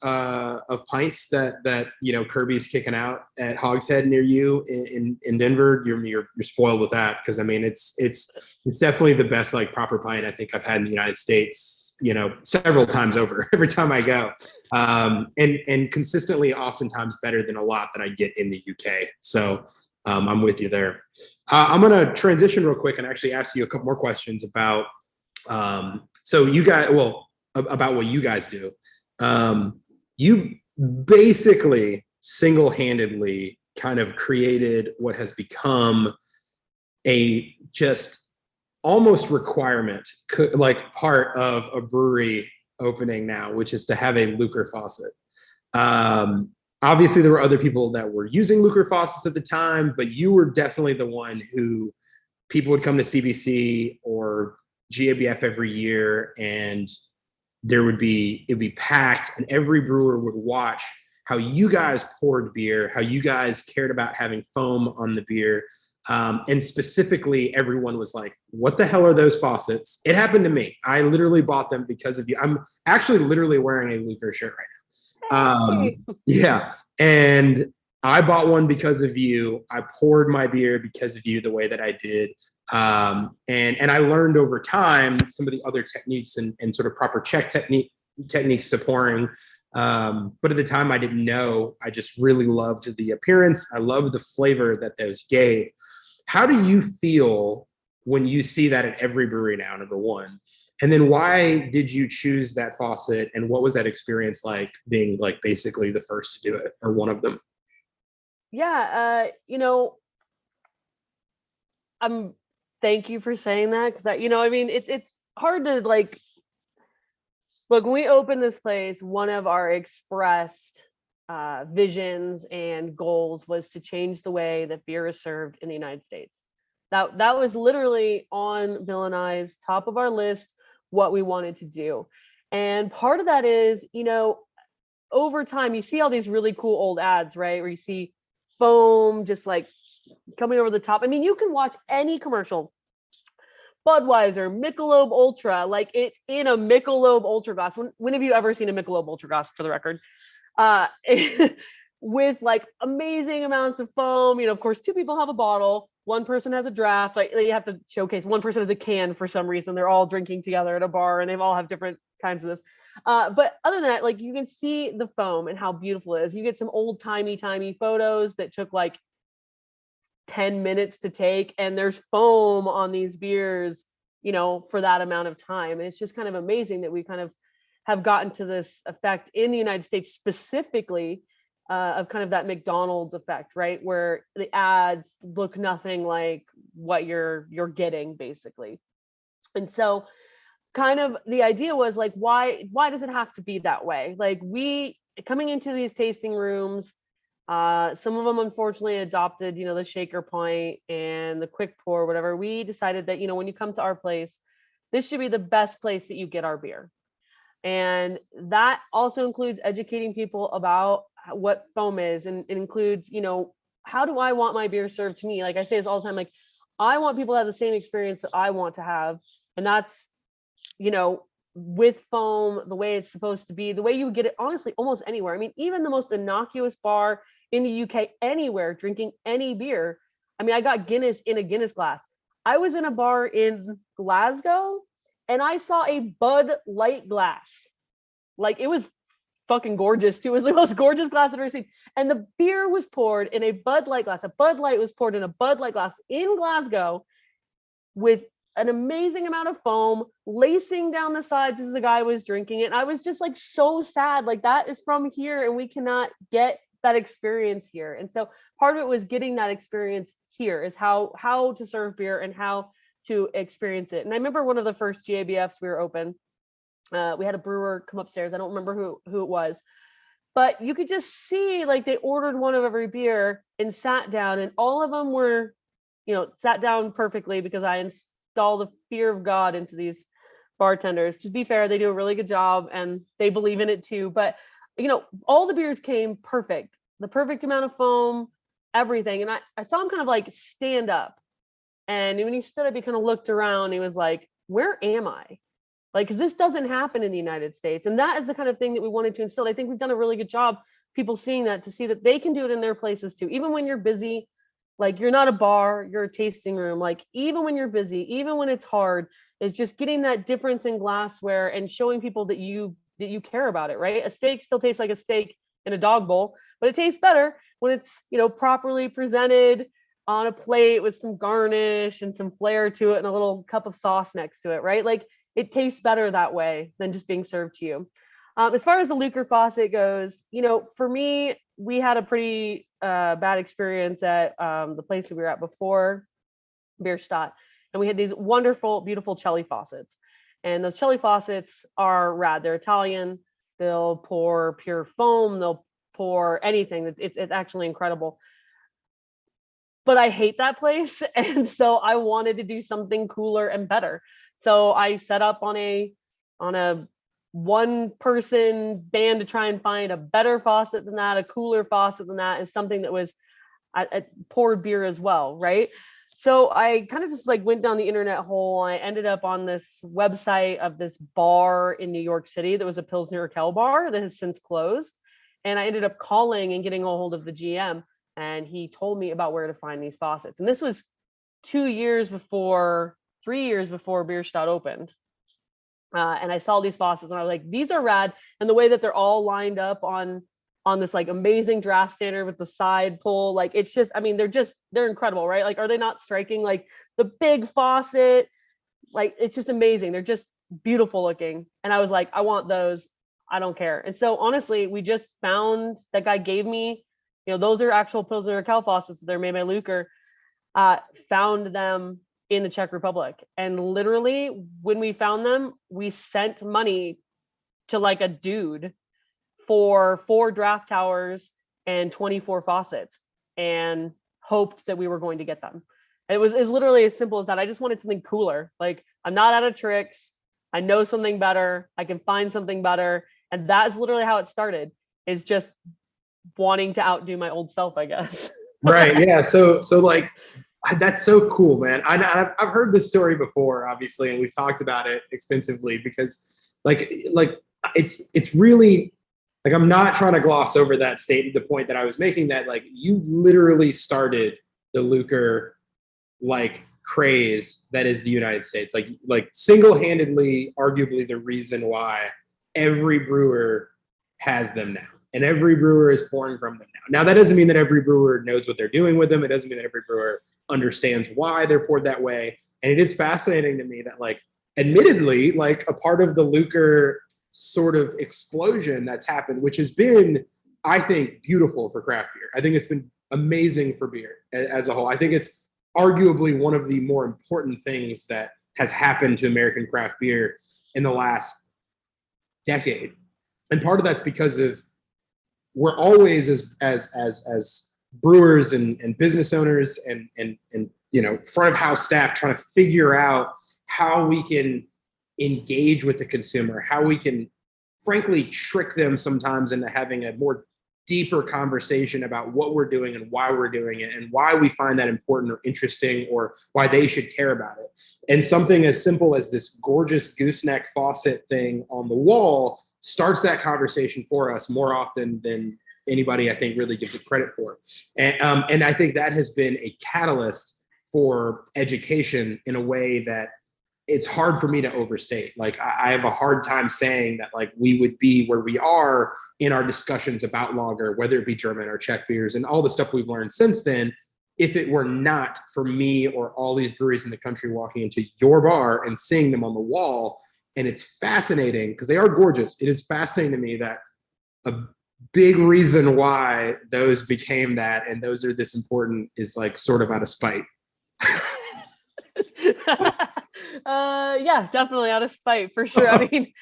of pints that Kirby's kicking out at Hogshead near you in Denver. You're spoiled with that, because I mean it's definitely the best proper pint I think I've had in the United States, several times over every time I go, and consistently oftentimes better than a lot that I get in the UK. So I'm with you there. I'm gonna transition real quick and actually ask you a couple more questions about about what you guys do. You basically single-handedly kind of created what has become a just almost requirement, part of a brewery opening now, which is to have a Lucre faucet. obviously there were other people that were using Lucre faucets at the time, but you were definitely the one who people would come to CBC or GABF every year, and it'd be packed, and every brewer would watch how you guys poured beer, how you guys cared about having foam on the beer. And specifically, everyone was like, what the hell are those faucets? It happened to me. I literally bought them because of you. I'm actually literally wearing a Lucre shirt right now. Yeah. And I bought one because of you. I poured my beer because of you the way that I did. And I learned over time some of the other techniques and sort of proper check techniques to pouring. But at the time I didn't know. I just really loved the appearance. I loved the flavor that those gave. How do you feel when you see that at every brewery now, number one? And then why did you choose that faucet? And what was that experience like, being like basically the first to do it, or one of them? Yeah, thank you for saying that, because I mean, it's hard to like look. When we opened this place, one of our expressed visions and goals was to change the way that beer is served in the United States. That was literally on Bill and I's top of our list, what we wanted to do. And part of that is, over time, you see all these really cool old ads, right? Where you see foam just like coming over the top. I mean, you can watch any commercial, Budweiser, Michelob Ultra, like it's in a Michelob Ultra glass. When have you ever seen a Michelob Ultra glass, for the record? With like amazing amounts of foam. Of course, two people have a bottle, one person has a draft. Like you have to showcase one person has a can for some reason. They're all drinking together at a bar, and they all have different kinds of this. But other than that, like you can see the foam and how beautiful it is. You get some old timey photos that took like 10 minutes to take, and there's foam on these beers, for that amount of time. And it's just kind of amazing that we kind of have gotten to this effect in the United States specifically, of kind of that McDonald's effect, right? Where the ads look nothing like what you're getting, basically. And so kind of the idea was like, why does it have to be that way? Like, we coming into these tasting rooms, some of them unfortunately adopted, the shaker pint and the quick pour, whatever. We decided that, when you come to our place, this should be the best place that you get our beer. And that also includes educating people about what foam is, and it includes, how do I want my beer served to me? Like I say this all the time, like I want people to have the same experience that I want to have. And that's, with foam, the way it's supposed to be, the way you would get it, honestly, almost anywhere. I mean, even the most innocuous bar in the UK, anywhere, drinking any beer. I mean, I got Guinness in a Guinness glass. I was in a bar in Glasgow and I saw a Bud Light glass. Like, it was fucking gorgeous too. It was the most gorgeous glass I've ever seen. And the beer was poured in a Bud Light glass. A Bud Light was poured in a Bud Light glass in Glasgow with an amazing amount of foam lacing down the sides as the guy was drinking it. And I was just like so sad. Like, that is from here and we cannot get that experience here. And so part of it was getting that experience here, is how to serve beer and how to experience it. And I remember one of the first GABFs we were open, we had a brewer come upstairs. I don't remember who it was, but you could just see like they ordered one of every beer and sat down, and all of them were, sat down perfectly, because I install the fear of God into these bartenders. To be fair, they do a really good job and they believe in it too. But all the beers came perfect, the perfect amount of foam, everything. And I saw him kind of like stand up. And when he stood up, he kind of looked around. He was like, where am I? Like, because this doesn't happen in the United States. And that is the kind of thing that we wanted to instill. I think we've done a really good job, people seeing that, to see that they can do it in their places too. Even when you're busy, like you're not a bar, you're a tasting room. Like, even when you're busy, even when it's hard, is just getting that difference in glassware and showing people that you care about it, right? A steak still tastes like a steak in a dog bowl, but it tastes better when it's, properly presented on a plate with some garnish and some flair to it and a little cup of sauce next to it, right? Like, it tastes better that way than just being served to you. As far as the Lucre faucet goes, for me, we had a pretty bad experience at the place that we were at before, Bierstadt, and we had these wonderful, beautiful Celli faucets. And those Celli faucets are rad. They're Italian. They'll pour pure foam. They'll pour anything. It's actually incredible. But I hate that place. And so I wanted to do something cooler and better. So I set up on a one person band to try and find a better faucet than that, a cooler faucet than that, and something that was I poured beer as well, right? So I kind of just like went down the internet hole. I ended up on this website of this bar in New York City that was a Pilsner Urquell bar that has since closed. And I ended up calling and getting a hold of the GM, and he told me about where to find these faucets. And this was 3 years before Bierstadt opened. And I saw these faucets and I was like, these are rad. And the way that they're all lined up on this like amazing draft standard with the side pull, like it's just, I mean, they're incredible, right? Like, are they not striking? Like the big faucet, like it's just amazing. They're just beautiful looking. And I was like, I want those. I don't care. And so honestly, we just found, that guy gave me, those are actual Pilsner Urquell faucets. They're made by Luker. Found them in the Czech Republic. And literally when we found them, we sent money to like a dude for 4 draft towers and 24 faucets and hoped that we were going to get them. It was literally as simple as that. I just wanted something cooler. Like, I'm not out of tricks. I know something better. I can find something better. And that's literally how it started, is just wanting to outdo my old self, I guess. Right. Yeah. So like, that's so cool, man. I've heard this story before, obviously, and we've talked about it extensively because like it's really like, I'm not trying to gloss over that statement, the point that I was making, that like you literally started the Luker like craze that is the United States, like single-handedly, arguably the reason why every brewer has them now. And every brewer is pouring from them now. Now, that doesn't mean that every brewer knows what they're doing with them. It doesn't mean that every brewer understands why they're poured that way. And it is fascinating to me that, like, admittedly, like a part of the Luker sort of explosion that's happened, which has been, I think, beautiful for craft beer. I think it's been amazing for beer as a whole. I think it's arguably one of the more important things that has happened to American craft beer in the last decade. And part of that's because of, we're always as brewers and business owners and front of house staff trying to figure out how we can engage with the consumer, how we can frankly trick them sometimes into having a more deeper conversation about what we're doing and why we're doing it and why we find that important or interesting or why they should care about it. And something as simple as this gorgeous gooseneck faucet thing on the wall starts that conversation for us more often than anybody, I think, really gives it credit for. And I think that has been a catalyst for education in a way that it's hard for me to overstate. Like, I have a hard time saying that like we would be where we are in our discussions about lager, whether it be German or Czech beers and all the stuff we've learned since then, if it were not for me or all these breweries in the country walking into your bar and seeing them on the wall. And it's fascinating because they are gorgeous. It is fascinating to me that a big reason why those became that and those are this important is like sort of out of spite. Yeah, definitely out of spite for sure. I mean,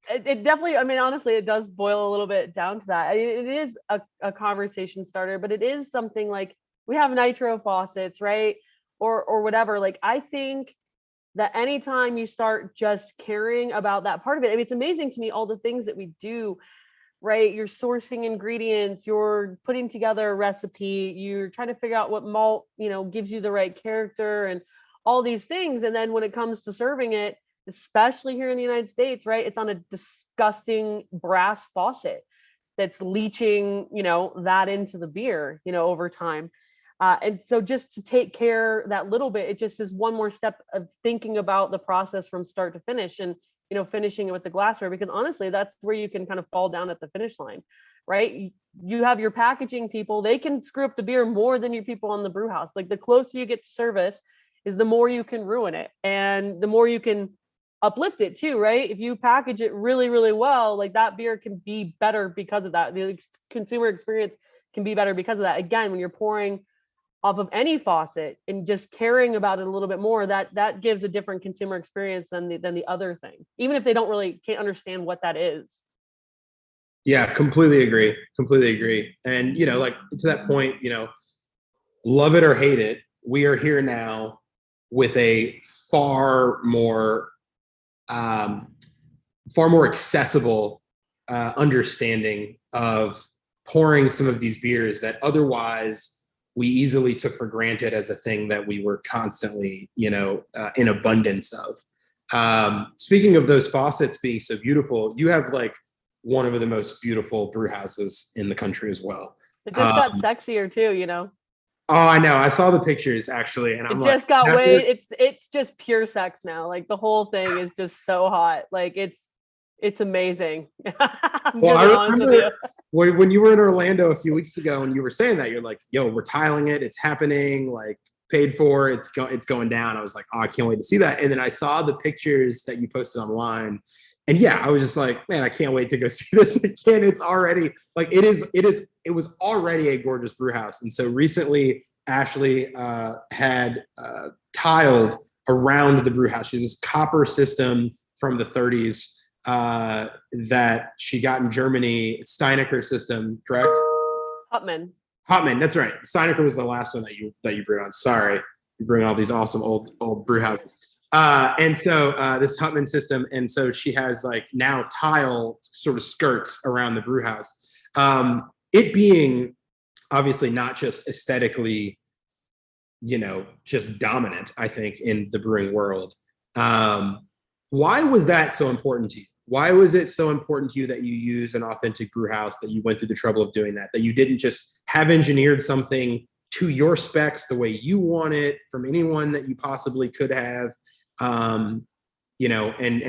it definitely, I mean, honestly, it does boil a little bit down to that. It is a conversation starter, but it is something like, we have nitro faucets, right? Or whatever. Like, I think that anytime you start just caring about that part of it, I mean, it's amazing to me, all the things that we do, right? You're sourcing ingredients, you're putting together a recipe, you're trying to figure out what malt, gives you the right character and all these things. And then when it comes to serving it, especially here in the United States, right? It's on a disgusting brass faucet that's leaching, that into the beer, over time. And so just to take care that little bit, it just is one more step of thinking about the process from start to finish and, finishing it with the glassware, because honestly, that's where you can kind of fall down at the finish line, right? You have your packaging people, they can screw up the beer more than your people on the brew house. Like, the closer you get to service is the more you can ruin it and the more you can uplift it too, right? If you package it really, really well, like, that beer can be better because of that. The consumer experience can be better because of that. Again, when you're pouring off of any faucet and just caring about it a little bit more, that gives a different consumer experience than the other thing, even if they can't understand what that is. Yeah, completely agree. Completely agree. And, like to that point, love it or hate it, we are here now with a um, far more accessible understanding of pouring some of these beers that otherwise we easily took for granted as a thing that we were constantly, in abundance of. Speaking of those faucets being so beautiful, you have like one of the most beautiful brew houses in the country as well. It just got sexier too. Oh, I know. I saw the pictures actually, and I'm It like, just got way. It's just pure sex now. Like the whole thing is just so hot. Like it's amazing. I'm well, gonna be I honest with remember you. when you were in Orlando a few weeks ago, and you were saying that you're like, "Yo, we're tiling it. It's happening. Like paid for. It's going down." I was like, "Oh, I can't wait to see that." And then I saw the pictures that you posted online, and yeah, I was just like, "Man, I can't wait to go see this again." It's already like it was already a gorgeous brew house, and so recently Ashleigh had tiled around the brew house. She's this copper system from the 30s that she got in Germany. Steinecker system, correct? Hutman. Hotman, that's right. Steinecker was the last one that you brewed on. Sorry, you bring all these awesome old brew houses. And so this Hutman system, and so she has like now tile sort of skirts around the brew house. It being obviously not just aesthetically, just dominant, I think, in the brewing world. Why was that so important to you? Why was it so important to you that you use an authentic brew house, that you went through the trouble of doing that you didn't just have engineered something to your specs the way you want it from anyone that you possibly could have? And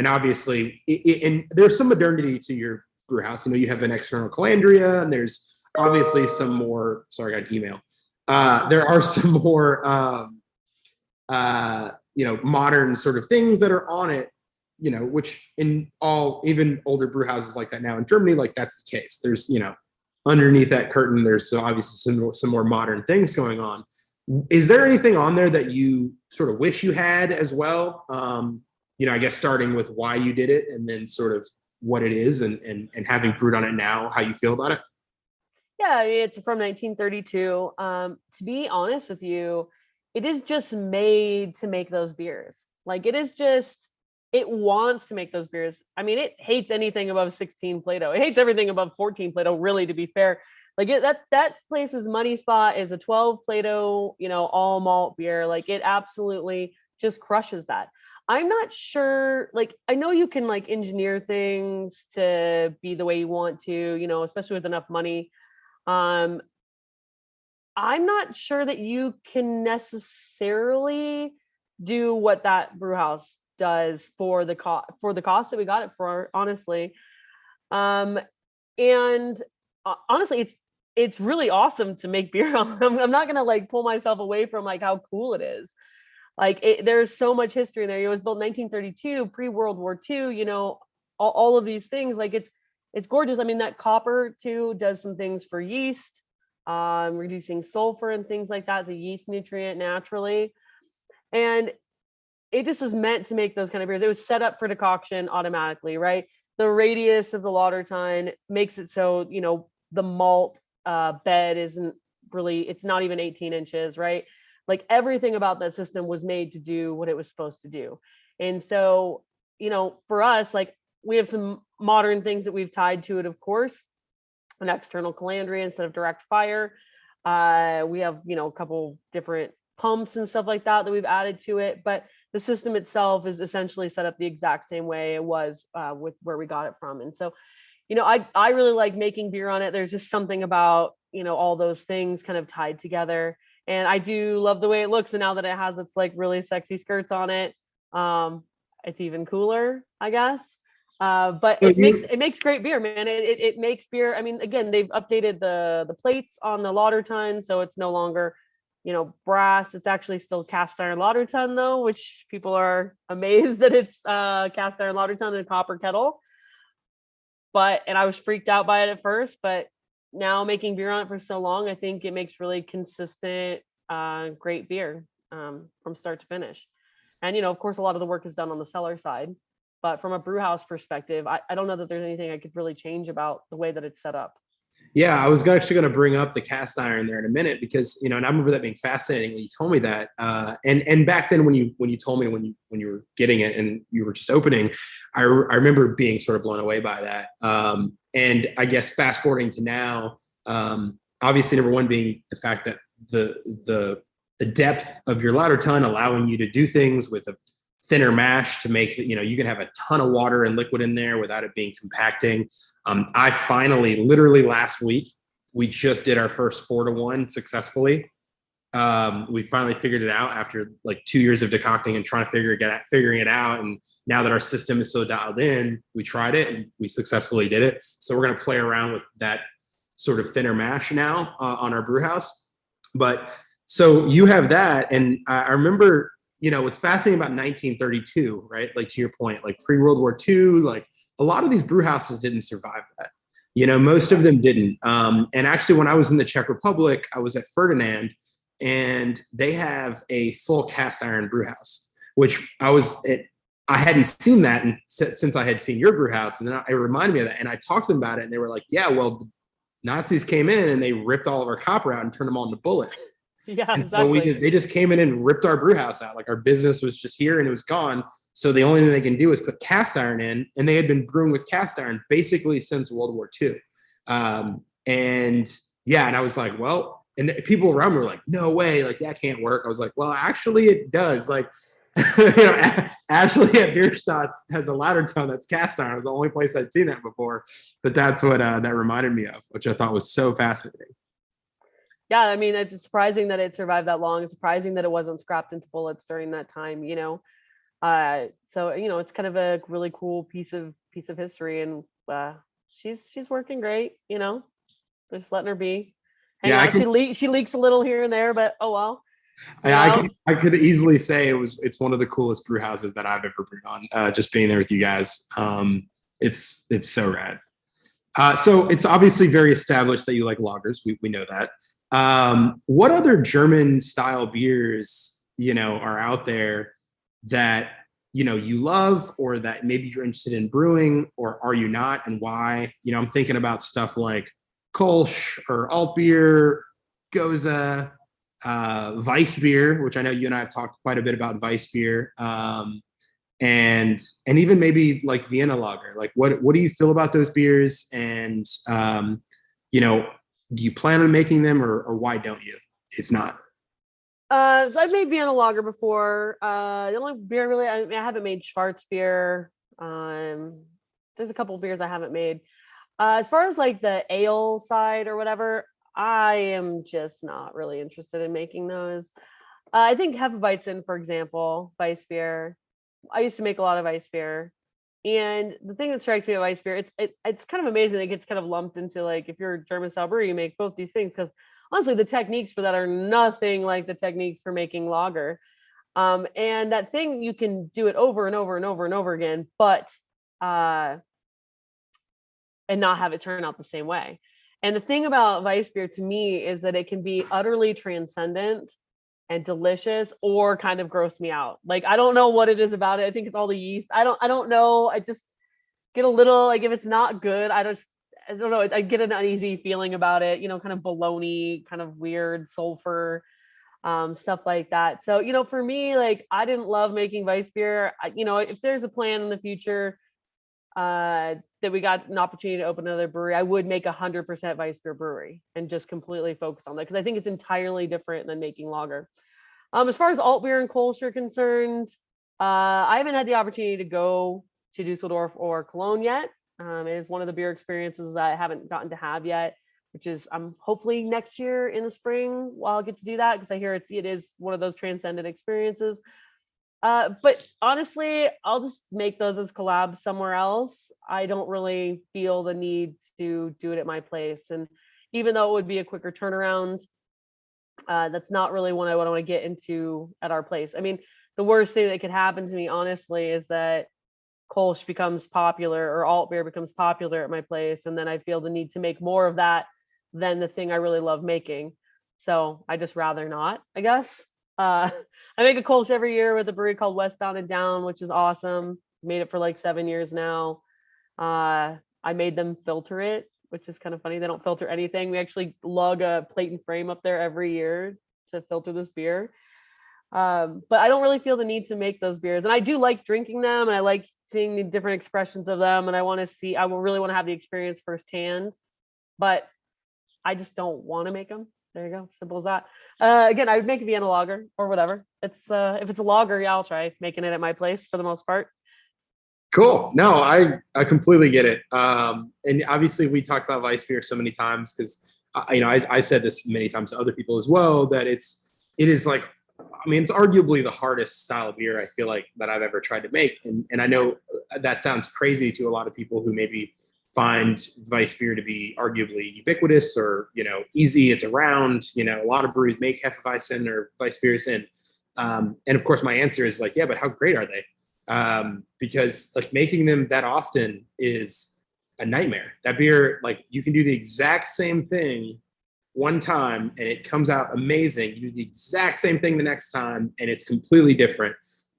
obviously, and there's some modernity to your brew house. You have an external calandria, and there's obviously some more. Sorry, I got an email. There are some more, modern sort of things that are on it, which in all, even older brew houses like that now in Germany, like that's the case. There's, underneath that curtain, there's obviously some more modern things going on. Is there anything on there that you sort of wish you had as well? I guess starting with why you did it and then sort of what it is and having brewed on it now, how you feel about it? Yeah, it's from 1932. To be honest with you, it is just made to make those beers. Like it wants to make those beers. I mean, it hates anything above 16 Plato. It hates everything above 14 Plato, really, to be fair. Like that place's money spot is a 12 Plato, all malt beer. Like it absolutely just crushes that. I'm not sure, like, I know you can like engineer things to be the way you want to, especially with enough money. I'm not sure that you can necessarily do what that brew house does for the cost that we got it for, honestly. And honestly, it's really awesome to make beer on. I'm not gonna like pull myself away from like how cool it is. Like there's so much history in there. It was built in 1932, pre-World War II. All of these things. Like it's gorgeous. I mean, that copper too does some things for yeast, reducing sulfur and things like that. The yeast nutrient naturally, and it just is meant to make those kind of beers. It was set up for decoction automatically, right? The radius of the lauter tine makes it so the malt bed isn't really. It's not even 18 inches, right? Like everything about that system was made to do what it was supposed to do. And so, for us, like we have some modern things that we've tied to it, of course, an external calandria instead of direct fire. We have, a couple different pumps and stuff like that we've added to it. But the system itself is essentially set up the exact same way it was with where we got it from. And so, I really like making beer on it. There's just something about, all those things kind of tied together. And I do love the way it looks. And now that it has its like really sexy skirts on it, it's even cooler, I guess. But it makes great beer, man. It makes beer. I mean, again, they've updated the plates on the lauter tun, so it's no longer, brass. It's actually still cast iron lauter tun though, which people are amazed that it's cast iron lauter tun in a copper kettle. And I was freaked out by it at first, but now making beer on it for so long, I think it makes really consistent, great beer from start to finish. And, of course, a lot of the work is done on the cellar side, But from a brew house perspective, I don't know that there's anything I could really change about the way that it's set up. Yeah, I was actually going to bring up the cast iron there in a minute because, and I remember that being fascinating when you told me that. And back then when you told me when you were getting it and you were just opening, I remember being sort of blown away by that. And I guess fast forwarding to now, obviously number one being the fact that the depth of your ladder ton allowing you to do things with a thinner mash to make, you can have a ton of water and liquid in there without it being compacting. I finally, literally last week, we just did our first 4-to-1 successfully. We finally figured it out after like 2 years of decocting and trying to figuring it out. And now that our system is so dialed in, we tried it and we successfully did it. So we're going to play around with that sort of thinner mash now on our brew house. But so you have that. And I remember, what's fascinating about 1932, right? Like to your point, like pre-World War II, like a lot of these brew houses didn't survive that. Most of them didn't. And actually, when I was in the Czech Republic, I was at Ferdinand, and they have a full cast iron brew house, which I hadn't seen that since I had seen your brew house. And then it reminded me of that. And I talked to them about it, and they were like, yeah, well, the Nazis came in and they ripped all of our copper out and turned them all into bullets. Yeah, and exactly. So they just came in and ripped our brew house out. Like our business was just here and it was gone. So the only thing they can do is put cast iron in, and they had been brewing with cast iron basically since World War II. And I was like, well, and people around me were like, no way, like that can't work. I was like, well, actually it does. Like, Ashleigh at Bierstadt's has a ladder ton that's cast iron. It was the only place I'd seen that before, but that's what that reminded me of, which I thought was so fascinating. Yeah, I mean, it's surprising that it survived that long. It's surprising that it wasn't scrapped into bullets during that time, So, it's kind of a really cool piece of histry, and she's working great, just letting her be. She leaks a little here and there, but oh well. I could easily say it's one of the coolest brew houses that I've ever brewed on. Just being there with you guys, it's so rad. So it's obviously very established that you like lagers. We know that. What other German style beers, are out there that, you love, or that maybe you're interested in brewing, or are you not, and why? I'm thinking about stuff like Kolsch or alt beer, Goza, Weiss beer, which I know you and I have talked quite a bit about Weiss beer. And even maybe like Vienna lager. Like what do you feel about those beers? And do you plan on making them, or why don't you, if not? So I've made Vienna lager before. The only beer really, I haven't made Schwarz beer. There's a couple of beers I haven't made. As far as like the ale side or whatever, I am just not really interested in making those. I think Hefeweizen, for example, Weiss beer. I used to make a lot of Weiss beer. And the thing that strikes me about Weiss beer, it's kind of amazing. It gets kind of lumped into, like, if you're a German style brewery, you make both these things, because honestly, the techniques for that are nothing like the techniques for making lager. And that thing, you can do it over and over and over and over again, but and not have it turn out the same way. And the thing about Weiss beer to me is that it can be utterly transcendent and delicious, or kind of gross me out. Like, I don't know what it is about it. I think it's all the yeast. I don't know. I just get a little, like, if it's not good, I don't know. I get an uneasy feeling about it, kind of baloney, kind of weird sulfur, stuff like that. So, for me, like, I didn't love making Weiss beer. If there's a plan in the future, that we got an opportunity to open another brewery, I would make 100% Weiss beer brewery and just completely focus on that, because I think it's entirely different than making lager. As far as alt beer and Kolsch are concerned, I haven't had the opportunity to go to Dusseldorf or Cologne yet. It is one of the beer experiences that I haven't gotten to have yet, which is hopefully next year in the spring I'll get to do that, because I hear it is one of those transcendent experiences. But honestly, I'll just make those as collabs somewhere else. I don't really feel the need to do it at my place. And even though it would be a quicker turnaround, that's not really what I want to get into at our place. I mean, the worst thing that could happen to me, honestly, is that Kolsch becomes popular or alt beer becomes popular at my place, and then I feel the need to make more of that than the thing I really love making. So I just rather not, I guess. I make a Kolsch every year with a brewery called Westbound and Down, which is awesome. made it for like 7 years now. I made them filter it, which is kind of funny. They don't filter anything. We actually lug a plate and frame up there every year to filter this beer. But I don't really feel the need to make those beers, and I do like drinking them, and I like seeing the different expressions of them, and I will really want to have the experience firsthand, but I just don't want to make them. There you go. Simple as that. Again, I would make a Vienna lager or whatever. It's if it's a lager, yeah, I'll try making it at my place for the most part. Cool. No, I completely get it. And obviously we talked about Weiss beer so many times because I said this many times to other people as well, that it is like, I mean, it's arguably the hardest style of beer I feel like that I've ever tried to make. And I know that sounds crazy to a lot of people who maybe find Weiss beer to be arguably ubiquitous or, easy. It's around, a lot of breweries make Hefeweizen or Weiss beers. And of course my answer is like, yeah, but how great are they? Because like making them that often is a nightmare. That beer, like you can do the exact same thing one time and it comes out amazing. You do the exact same thing the next time and it's completely different.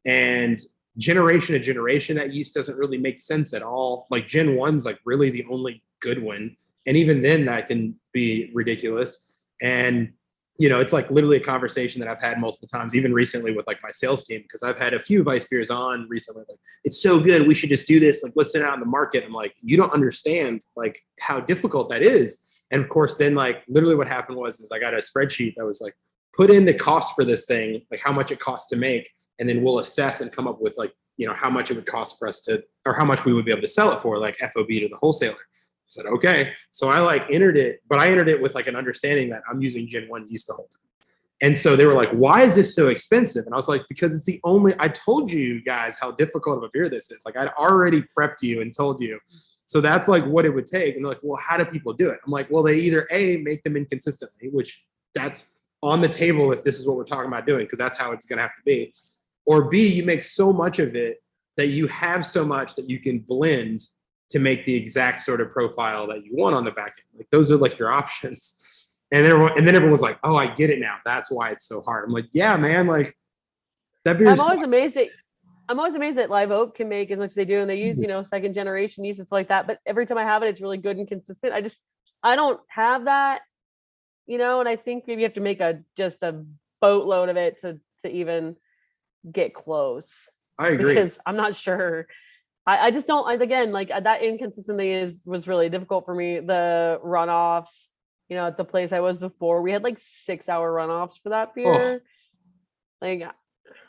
And generation to generation, that yeast doesn't really make sense at all. Like Gen 1's like really the only good one. And even then that can be ridiculous. And it's like literally a conversation that I've had multiple times, even recently with like my sales team, because I've had a few Weiss beers on recently. Like, it's so good. We should just do this. Like, let's send it out in the market. I'm like, you don't understand like how difficult that is. And of course, then like literally what happened was I got a spreadsheet that was like, put in the cost for this thing, like how much it costs to make. And then we'll assess and come up with like, how much it would cost for us to, or how much we would be able to sell it for, like FOB to the wholesaler. I said, okay. So I like entered it, but I entered it with like an understanding that I'm using Gen 1 yeast the whole time. And so they were like, why is this so expensive? And I was like, because it's the only, I told you guys how difficult of a beer this is. Like I'd already prepped you and told you. So that's like what it would take. And they're like, well, how do people do it? I'm like, well, they either make them inconsistently, which that's on the table if this is what we're talking about doing, because that's how it's going to have to be. Or B, you make so much of it that you have so much that you can blend to make the exact sort of profile that you want on the back end. Like those are like your options. And then everyone's like, oh, I get it now. That's why it's so hard. I'm like, yeah, man, like that beer. I'm always amazed that Live Oak can make as much as they do, and they use, second generation yeast and stuff like that. But every time I have it, it's really good and consistent. I don't have that, and I think maybe you have to make just a boatload of it to even get close. I agree. Because I'm not sure. I just don't, again, like that inconsistency was really difficult for me. The runoffs, at the place I was before, we had like 6-hour runoffs for that beer. Like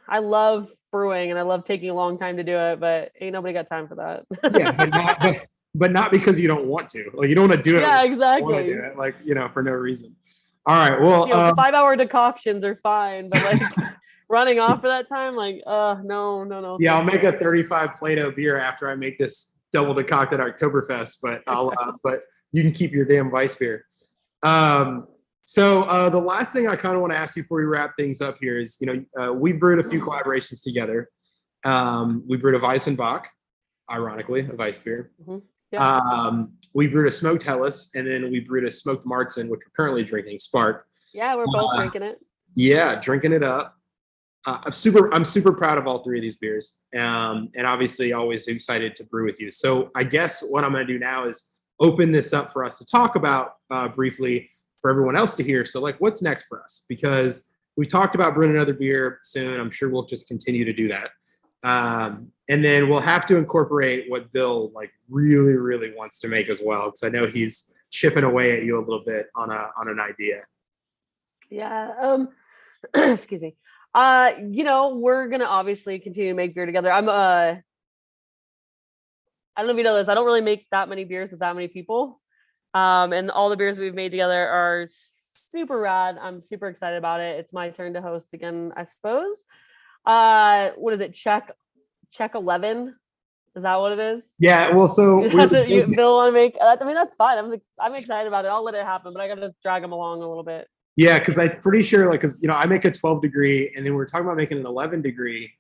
I love brewing and I love taking a long time to do it, but ain't nobody got time for that. Yeah, but not because you don't want to. Like you don't want to do it. Yeah, exactly. You do it, like, for no reason. All right. Well, 5-hour decoctions are fine, but like running off for that time, like, no. Yeah, I'll make a 35 Plato beer after I make this double decocted Oktoberfest, but but you can keep your damn Weiss beer. So the last thing I kind of want to ask you before we wrap things up here is, we brewed a few collaborations together. We brewed a Weissenbach, ironically, a Weiss beer. Mm-hmm. Yeah. We brewed a smoked Helles, and then we brewed a smoked Marzen, which we're currently drinking, Spark. Yeah, we're both drinking it. Yeah, drinking it up. I'm super proud of all three of these beers, and obviously always excited to brew with you. So I guess what I'm going to do now is open this up for us to talk about briefly for everyone else to hear. So like, what's next for us? Because we talked about brewing another beer soon. I'm sure we'll just continue to do that. And then we'll have to incorporate what Bill like really, really wants to make as well, because I know he's chipping away at you a little bit on an idea. Yeah. Excuse me. We're gonna obviously continue to make beer together. I don't know if you know this. I don't really make that many beers with that many people. And all the beers we've made together are super rad. I'm super excited about it. It's my turn to host again, I suppose. What is it? Czech 11? Is that what it is? Yeah. Well, so that's what Bill want to make. I mean, that's fine. I'm excited about it. I'll let it happen, but I got to drag him along a little bit. Yeah, because I'm pretty sure, like, because I make a 12 degree, and then we were talking about making an 11 degree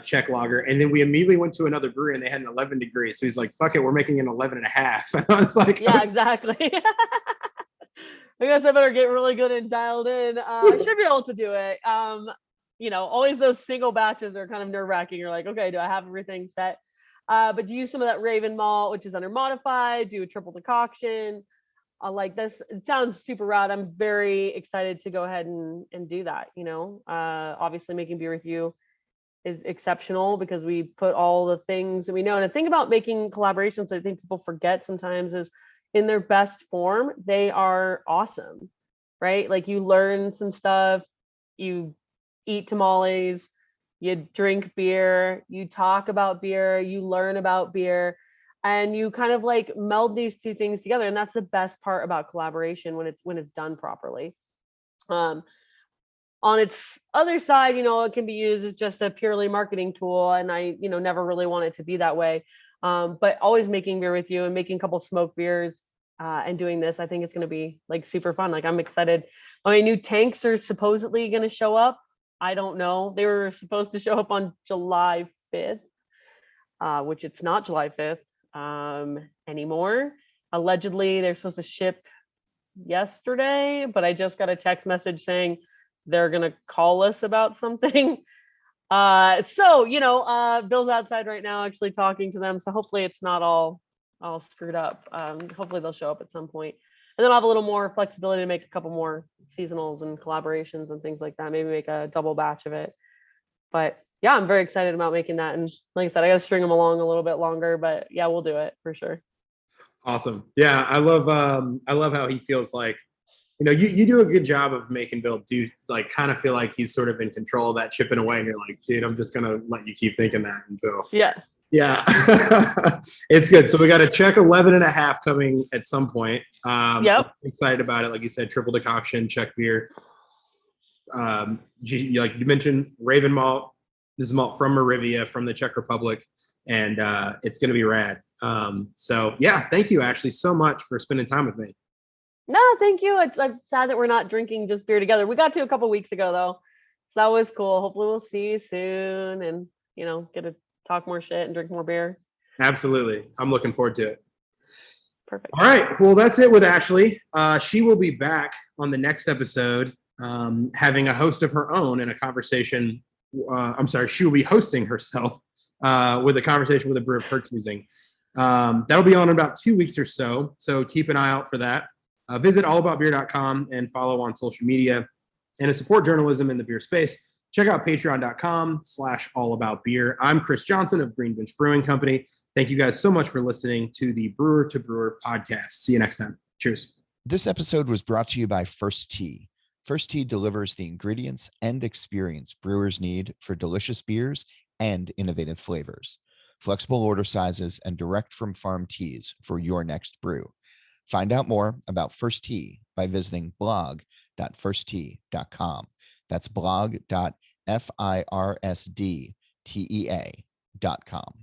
Czech lager, and then we immediately went to another brewery and they had an 11 degree. So he's like, "Fuck it, we're making an 11 and a half." And I was like, "Yeah, okay. Exactly." I guess I better get really good and dialed in. I should be able to do it. Always those single batches are kind of nerve wracking. You're like, okay, do I have everything set? But use some of that Raven malt, which is undermodified, do a triple decoction. Like this, it sounds super rad. I'm very excited to go ahead and do that. Obviously making beer with you is exceptional because we put all the things that we know. And the thing about making collaborations that I think people forget sometimes is in their best form, they are awesome, right? Like you learn some stuff, you eat tamales, you drink beer, you talk about beer, you learn about beer, and you kind of like meld these two things together. And that's the best part about collaboration when it's done properly. On its other side, it can be used as just a purely marketing tool. And I, never really want it to be that way. But always making beer with you and making a couple smoked beers and doing this, I think it's going to be like super fun. Like I'm excited. My new tanks are supposedly going to show up. I don't know. They were supposed to show up on July 5th, which it's not July 5th anymore. Allegedly, they're supposed to ship yesterday, but I just got a text message saying they're going to call us about something. Bill's outside right now actually talking to them. So hopefully it's not all screwed up. Hopefully they'll show up at some point. And then I'll have a little more flexibility to make a couple more seasonals and collaborations and things like that. Maybe make a double batch of it. But yeah, I'm very excited about making that. And like I said, I got to string them along a little bit longer, but yeah, we'll do it for sure. Awesome. Yeah. I love how he feels like, you do a good job of making Bill do like kind of feel like he's sort of in control of that, chipping away. And you're like, dude, I'm just going to let you keep thinking that until. Yeah. Yeah. It's good. So we got a Czech 11.5 coming at some point. Yep. I'm excited about it. Like you said, triple decoction, Czech beer. Like you mentioned, Raven malt. This is malt from Moravia, from the Czech Republic. And it's going to be rad. So yeah, thank you, Ashleigh, so much for spending time with me. No, thank you. I'm sad that we're not drinking just beer together. We got to a couple weeks ago though. So that was cool. Hopefully we'll see you soon and, get to talk more shit and drink more beer. Absolutely. I'm looking forward to it. Perfect. All right. Well, that's it with Ashleigh. She will be back on the next episode, having a host of her own in a conversation. She will be hosting herself with a conversation with a brewer of her choosing. That'll be on in about 2 weeks or so. So keep an eye out for that. Visit allaboutbeer.com and follow on social media. And to support journalism in the beer space, check out patreon.com/allaboutbeer. I'm Chris Johnson of Green Bench Brewing Company. Thank you guys so much for listening to the Brewer to Brewer podcast. See you next time. Cheers. This episode was brought to you by First Tea. First Tea delivers the ingredients and experience brewers need for delicious beers and innovative flavors, flexible order sizes, and direct from farm teas for your next brew. Find out more about First Tea by visiting blog.firsttea.com. That's blog.firsttea.com.